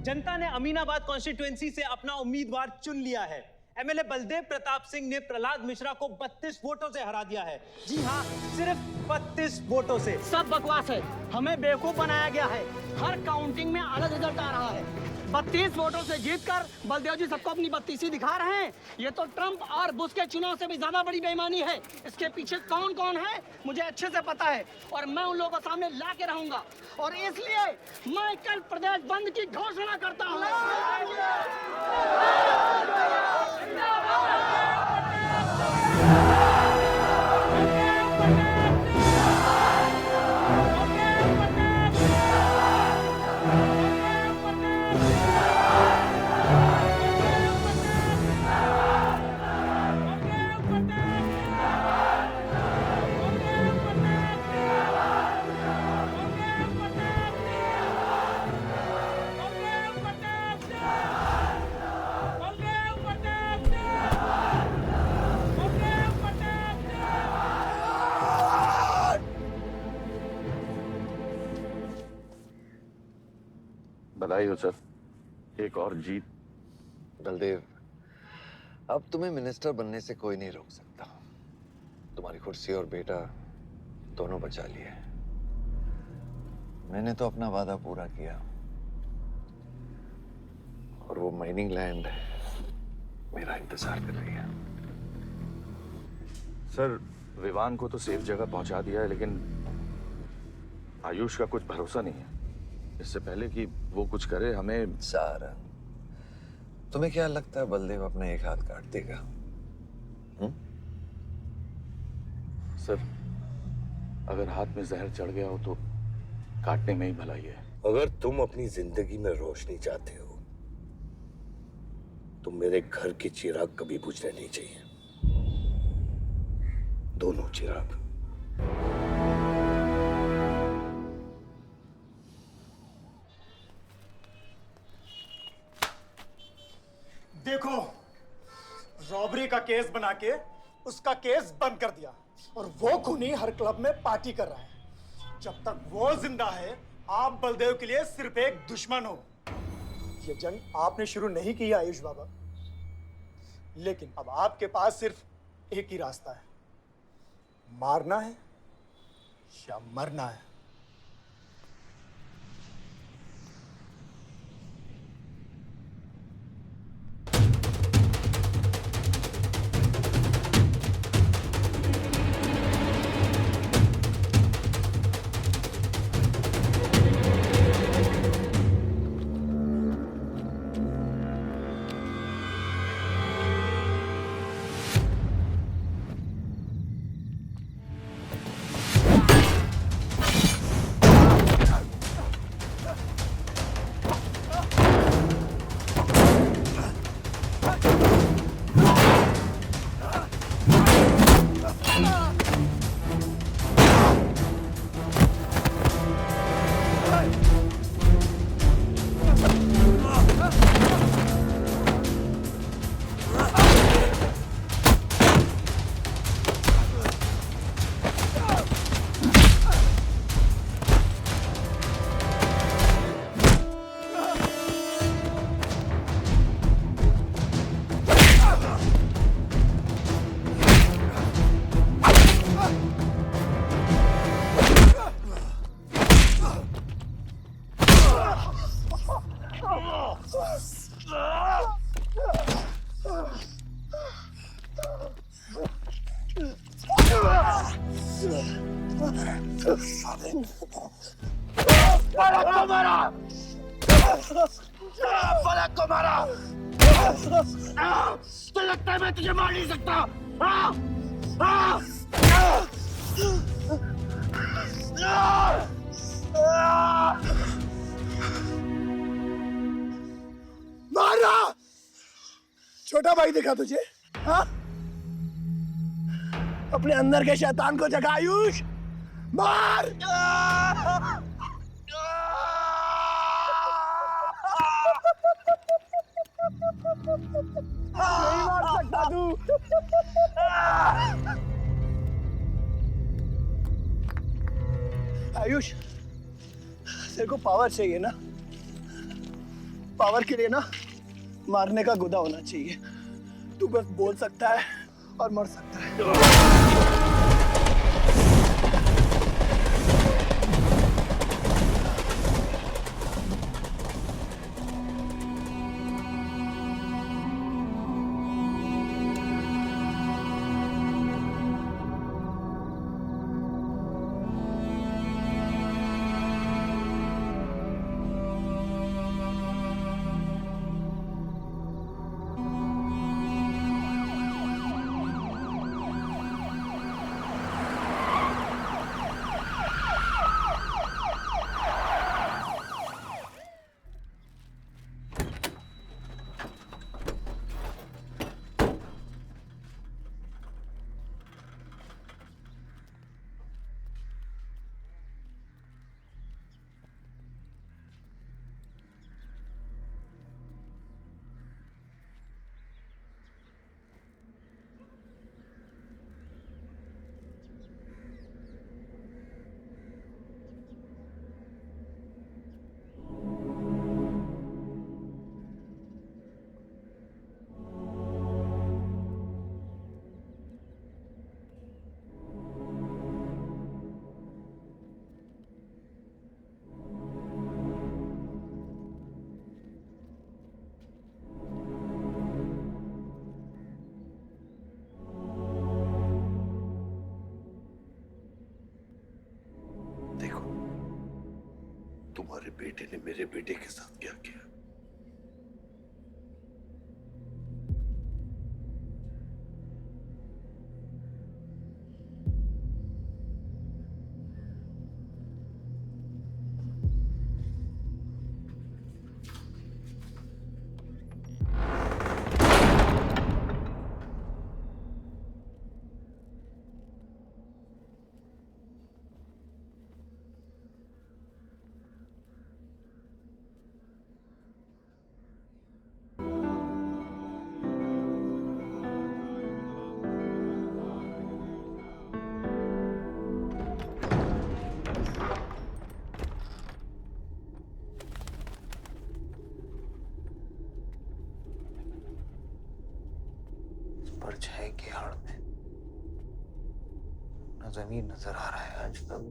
जनता ने अमीनाबाद कॉन्स्टिट्यूएंसी से अपना उम्मीदवार चुन लिया है। एमएलए बलदेव प्रताप सिंह ने प्रहलाद मिश्रा को 32 वोटों से हरा दिया है। जी हाँ, सिर्फ 32 वोटों से। सब बकवास है, हमें बेवकूफ बनाया गया है। हर काउंटिंग में अलग रिजल्ट आ रहा है। 32 वोटों से जीतकर बलदेव जी सबको अपनी बत्तीसी दिखा रहे हैं। ये तो ट्रंप और बुश के चुनाव से भी ज्यादा बड़ी बेईमानी है। इसके पीछे कौन कौन है मुझे अच्छे से पता है और मैं उन लोगों के सामने ला के रहूंगा और इसलिए मैं कल प्रदेश बंद की घोषणा करता हूँ। बधाई हो सर, एक और जीत। बलदेव, अब तुम्हें मिनिस्टर बनने से कोई नहीं रोक सकता। तुम्हारी कुर्सी और बेटा दोनों बचा लिए। मैंने तो अपना वादा पूरा किया और वो माइनिंग लैंड मेरा इंतजार कर रही है। सर, विवान को तो सेफ जगह पहुंचा दिया है, लेकिन आयुष का कुछ भरोसा नहीं है। इससे पहले कि वो कुछ करे हमें। सारा, तुम्हें क्या लगता है बलदेव अपना एक हाथ काट देगा? सर, अगर हाथ में जहर चढ़ गया हो तो काटने में ही भलाई है। अगर तुम अपनी जिंदगी में रोशनी चाहते हो तो मेरे घर के चिराग कभी बुझने नहीं चाहिए। दोनों चिराग। देखो, रॉबरी का केस बना के उसका केस बंद कर दिया और वो खूनी हर क्लब में पार्टी कर रहा है। जब तक वो जिंदा है, आप बलदेव के लिए सिर्फ एक दुश्मन हो। ये जंग आपने शुरू नहीं की है आयुष बाबा, लेकिन अब आपके पास सिर्फ एक ही रास्ता है, मारना है या मरना है। फलक को मारा, फलक को मारा। तो लगता है मैं तुझे मार नहीं सकता। मारा। छोटा भाई दिखा तुझे? हाँ? अपने अंदर के शैतान को जगा आयुष, मार। नहीं मार सकता तू। आयुष, तेरे को पावर चाहिए ना? पावर के लिए ना मारने का गुदा होना चाहिए। तू बस बोल सकता है और मर सकता है। तुम्हारे बेटे ने मेरे बेटे के साथ क्या किया? परछाई की आड़ में न जमीन नजर आ रहा है आज तक।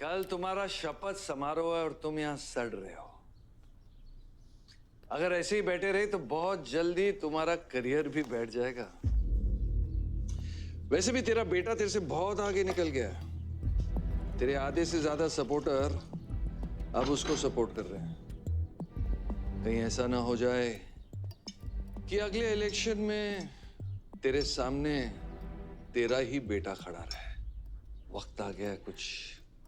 कल तुम्हारा शपथ समारोह है और तुम यहां सड़ रहे हो। अगर ऐसे ही बैठे रहे तो बहुत जल्दी तुम्हारा करियर भी बैठ जाएगा। वैसे भी तेरा बेटा तेरे से बहुत आगे निकल गया है। तेरे आधे से ज्यादा सपोर्टर अब उसको सपोर्ट कर रहे हैं। कहीं ऐसा ना हो जाए कि अगले इलेक्शन में तेरे सामने तेरा ही बेटा खड़ा रहे। वक्त आ गया कुछ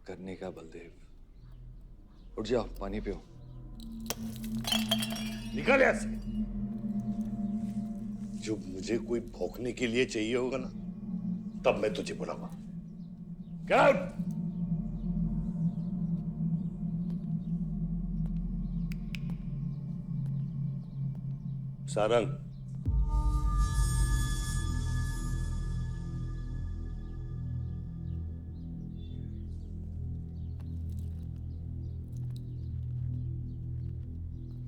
करने का बलदेव। उठ जाओ, पानी पियो। निकल यहाँ से। जब मुझे कोई भौंकने के लिए चाहिए होगा ना, तब मैं तुझे बुलाऊंगा। Get out! सारंग,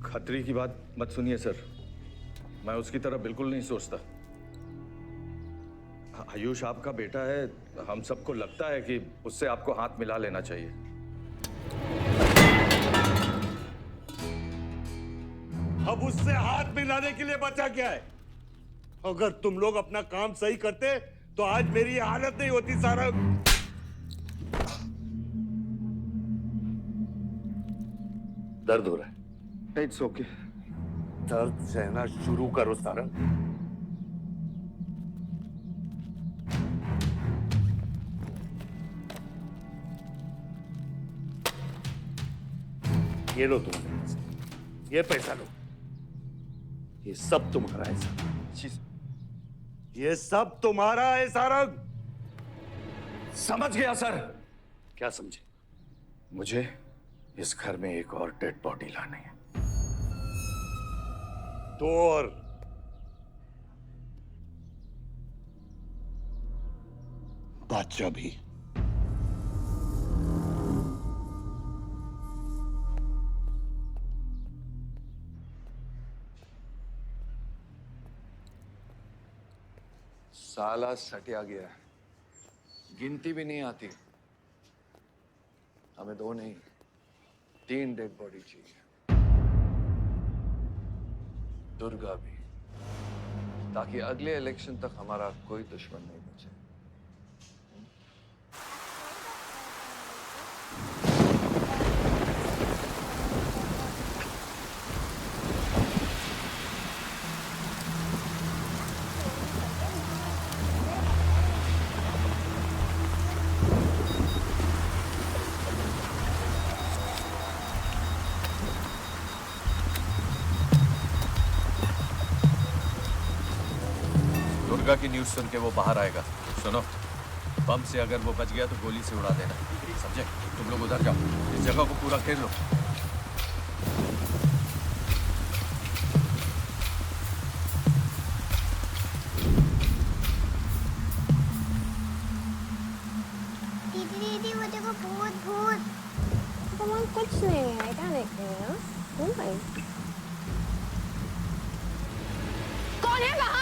खतरी की बात मत सुनिए सर, मैं उसकी तरह बिल्कुल नहीं सोचता। आयुष आपका बेटा है, हम सबको लगता है कि उससे आपको हाथ मिला लेना चाहिए। अब उससे हाथ मिलाने के लिए बचा क्या है? अगर तुम लोग अपना काम सही करते तो आज मेरी ये हालत नहीं होती। सारंग, दर्द हो रहा है? It's okay. दर्द सहना शुरू करो सारंग। ये लो तुम, ये पैसा लो। ये सब तुम्हारा है सारंग। ये सब तुम्हारा है सारंग। समझ गया सर। क्या समझे? मुझे इस घर में एक और डेड बॉडी लानी है। तो और बादशाह भी। साला सटिया गया है, गिनती भी नहीं आती। हमें 2 नहीं 3 डेड बॉडी चाहिए। दुर्गा भी, ताकि अगले इलेक्शन तक हमारा कोई दुश्मन नहीं बचे। दुर्गा की न्यूज़ सुन के वो बाहर आएगा। सुनो, बम से अगर वो बच गया तो गोली से उड़ा देना, समझे? तुम लोग उधर जाओ, इस जगह को पूरा घेर लो। दीदी वो देखो, भूत भूत। कमान, कुछ नहीं है, क्या देखते हैं ना? कौन है वहाँ?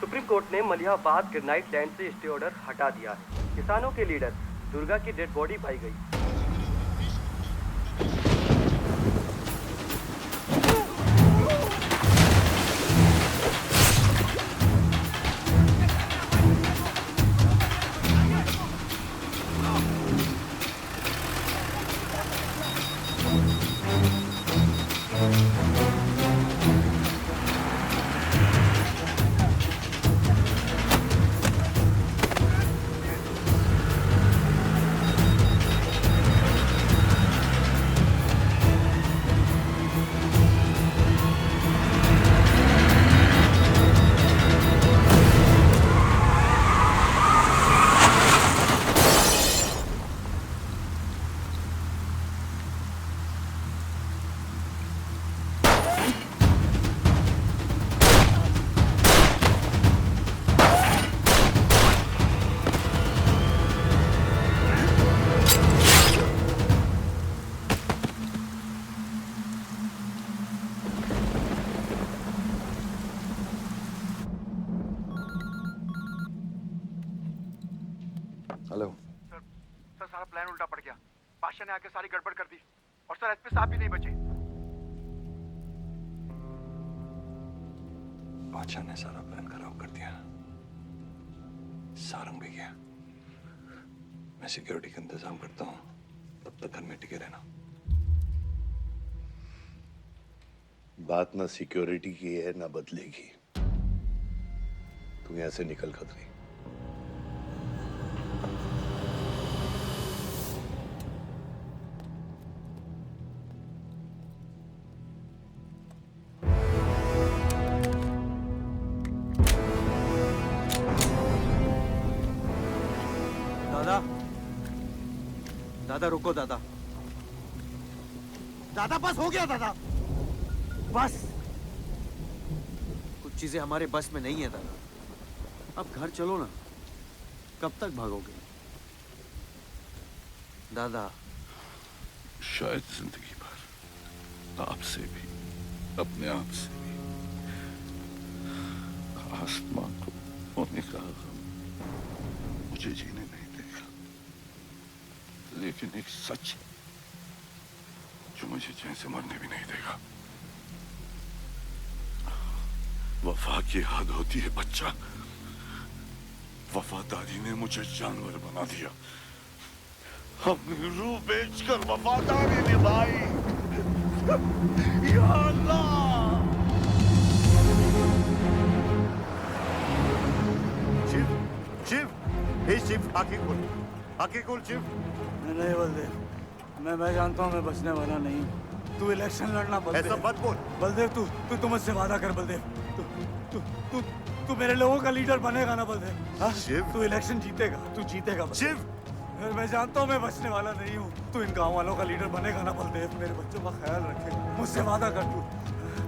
सुप्रीम कोर्ट ने मलिहाबाद ग्रेनाइट लैंड से स्टे ऑर्डर हटा दिया है। किसानों के लीडर दुर्गा की डेड बॉडी पाई गई। सर सारा प्लान उल्टा पड़ गया। बादशाह ने आके सारी गड़बड़ कर दी और सर एसपी साहब भी नहीं बचे। बादशाह ने सारा प्लान खराब कर दिया। सारंग भी गया। मैं सिक्योरिटी का इंतजाम करता हूँ, तब तक घर में टिके रहना। बात ना सिक्योरिटी की है ना बदलेगी। तू यहां से निकल खतरी। दादा, दादा रुको दादा। दादा बस हो गया दादा, बस। कुछ चीजें हमारे बस में नहीं है दादा। अब घर चलो ना, कब तक भागोगे दादा? शायद जिंदगी भर आपसे भी, अपने आप से भी। आसमां को होने का गम मुझे जीने नहीं देगा, लेकिन एक सच जो मुझे चैन से मरने भी नहीं देगा। वफा की हद होती है बच्चा। वफादारी ने मुझे जानवर बना दिया। हमने रूह बेचकर वफादारी निभाई। या अल्लाह! शिव, शिव, हे शिव, आंखें खोल, आंखें खोल शिव। नहीं बलदेव, मैं जानता हूँ मैं बचने वाला नहीं हूँ। तू इलेक्शन लड़ना बलदेव। ऐसा मत बोल। बलदेव तू मुझसे वादा कर बलदेव। तू मेरे लोगों का लीडर बनेगा ना बलदेव? हाँ? शिव, तू इलेक्शन जीतेगा, तू जीतेगा शिव। मैं जानता हूँ मैं बचने वाला नहीं हूँ। तू इन गाँव वालों का लीडर बनेगा ना बलदेव? मेरे बच्चों का ख्याल रखेगा, मुझसे वादा कर तू।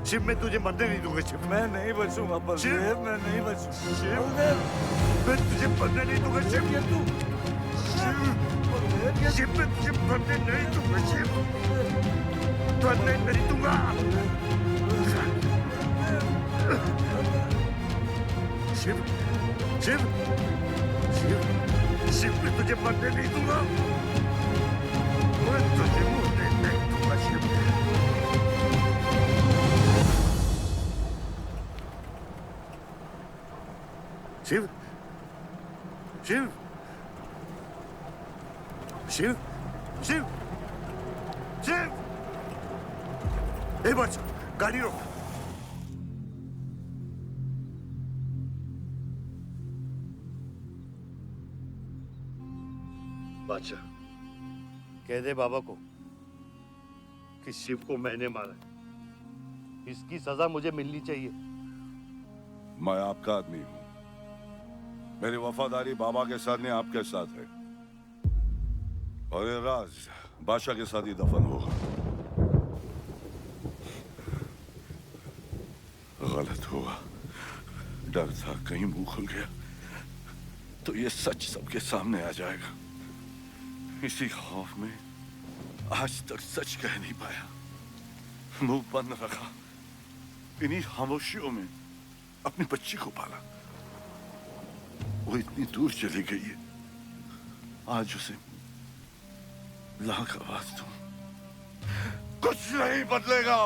शिव, मैं तुझे मरने नहीं दूंगा शिव। मैं नहीं बचूंगा बलदेव, मैं नहीं बचूंगा शिव, बलदेव। मैं तुझे मरने नहीं दूंगा शिव। तू शिव, मैं तुझे मरने नहीं दूंगा शिव। मरने नहीं दूंगा। शिव, शिव, शिव, शिव, मैं तुझे मरने नहीं दूंगा। मैं तुझे मरने नहीं दूंगा शिव। शिव, शिव, शिव, शिव, शिव। ए बच, गाड़ी रोक। बादशाह, कह दे बाबा को कि शिव को मैंने मारा है। इसकी सजा मुझे मिलनी चाहिए। मैं आपका आदमी हूं। मेरी वफादारी बाबा के साथ नहीं, आपके साथ है। और ये राज बादशाह के साथ ही दफन होगा। गलत हुआ, डर था कहीं मुंह खुल गया तो ये सच सबके सामने आ जाएगा। इसी खौफ में आज तक सच कह नहीं पाया, मुंह बंद रखा। इन्हीं खामोशियों में अपनी बच्ची को पाला। वो इतनी दूर चली गई है, आज उसे लाख आवाज दूं, कुछ नहीं बदलेगा।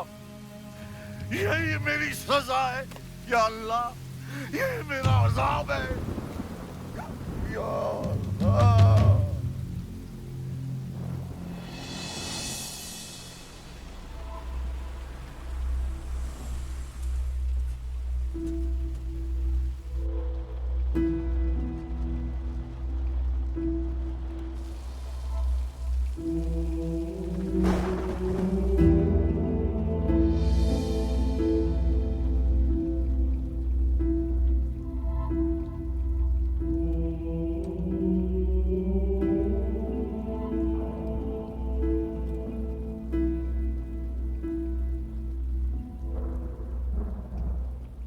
यही मेरी सजा है या अल्लाह, यही मेरा अज़ाब है या अल्लाह।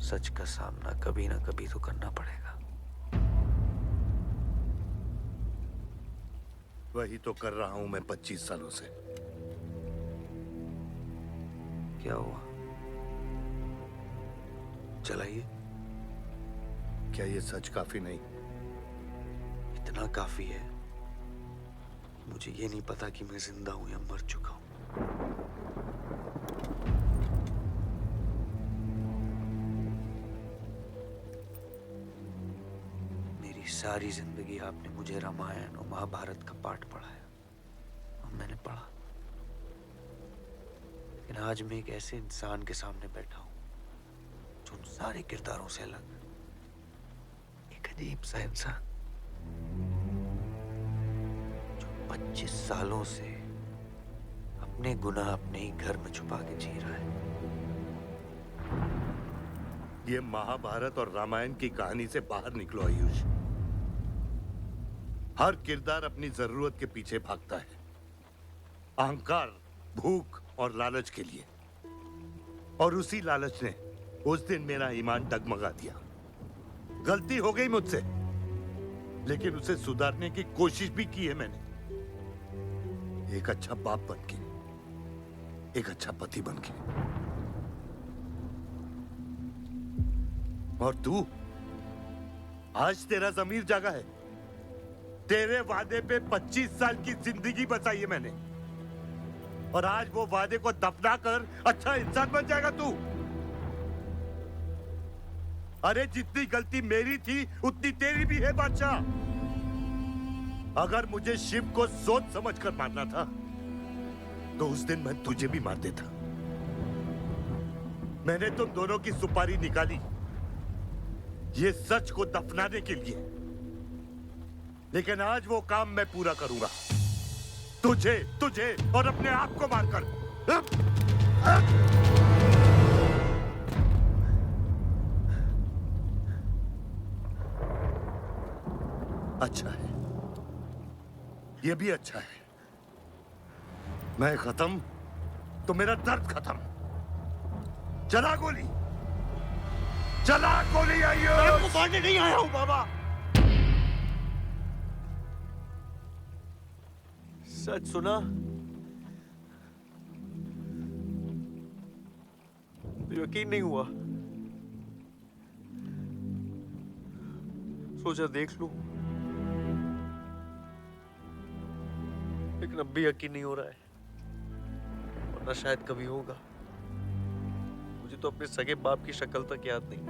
सच का सामना कभी ना कभी तो करना पड़ेगा। वही तो कर रहा हूं मैं 25 सालों से। क्या हुआ? चलाइए। क्या ये सच काफी नहीं? इतना काफी है मुझे ये नहीं पता कि मैं जिंदा हूं या मर चुका हूं। मेरी सारी जिंदगी आपने मुझे रामायण और महाभारत का पाठ पढ़ाया और मैंने पढ़ा, लेकिन आज मैं एक ऐसे इंसान के सामने बैठा हूं जो उन सारे किरदारों से अलग, एक अजीब सा इंसान जो 25 सालों से अपने गुनाह अपने ही घर में छुपा के जी रहा है। ये महाभारत और रामायण की कहानी से बाहर निकलो आयुष। हर किरदार अपनी जरूरत के पीछे भागता है, अहंकार, भूख और लालच के लिए, और उसी लालच ने उस दिन मेरा ईमान डगमगा दिया। गलती हो गई मुझसे, लेकिन उसे सुधारने की कोशिश भी की है मैंने, एक अच्छा बाप बन के, एक अच्छा पति बन के। और तू, आज तेरा ज़मीर जागा है। तेरे वादे पे 25 साल की जिंदगी बचाई है मैंने, और आज वो वादे को दफना कर अच्छा इंसान बन जाएगा तू। अरे जितनी गलती मेरी थी उतनी तेरी भी है बादशाह। अगर मुझे शिव को सोच समझ कर मारना था तो उस दिन मैं तुझे भी मार देता। मैंने तुम दोनों की सुपारी निकाली ये सच को दफनाने के लिए, लेकिन आज वो काम मैं पूरा करूंगा, तुझे तुझे और अपने आप को मारकर। अच्छा है, ये भी अच्छा है। मैं खत्म तो मेरा दर्द खत्म। चला गोली, चला गोली। आइए, मैं आपको मारने नहीं आया हूं बाबा। सच सुना? यकीन नहीं हुआ, सोचा देख लूं, लेकिन अब भी यकीन नहीं हो रहा है, वरना शायद कभी होगा। मुझे तो अपने सगे बाप की शक्ल तक याद नहीं।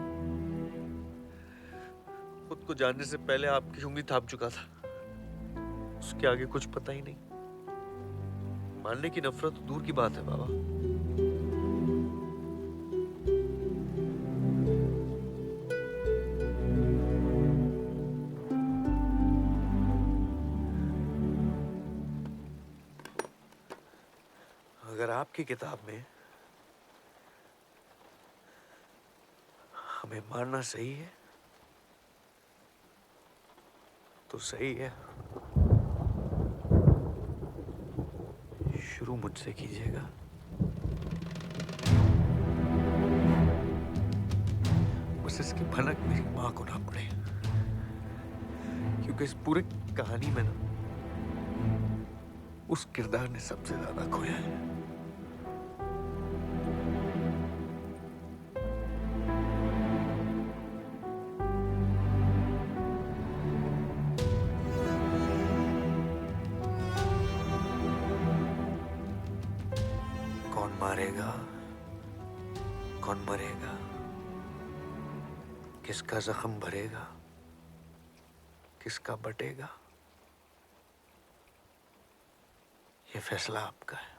खुद को जानने से पहले आपकी उंगली थाप चुका था, उसके आगे कुछ पता ही नहीं। मानने की नफरत तो दूर की बात है बाबा। अगर आपकी किताब में हमें मारना सही है तो सही है। शुरू मुझसे कीजिएगा। बस इसकी भनक मेरी मां को ना पड़े, क्योंकि इस पूरी कहानी में ना उस किरदार ने सबसे ज्यादा खोया है। कौन मारेगा, कौन मरेगा, किसका जख्म भरेगा, किसका बटेगा, ये फैसला आपका है।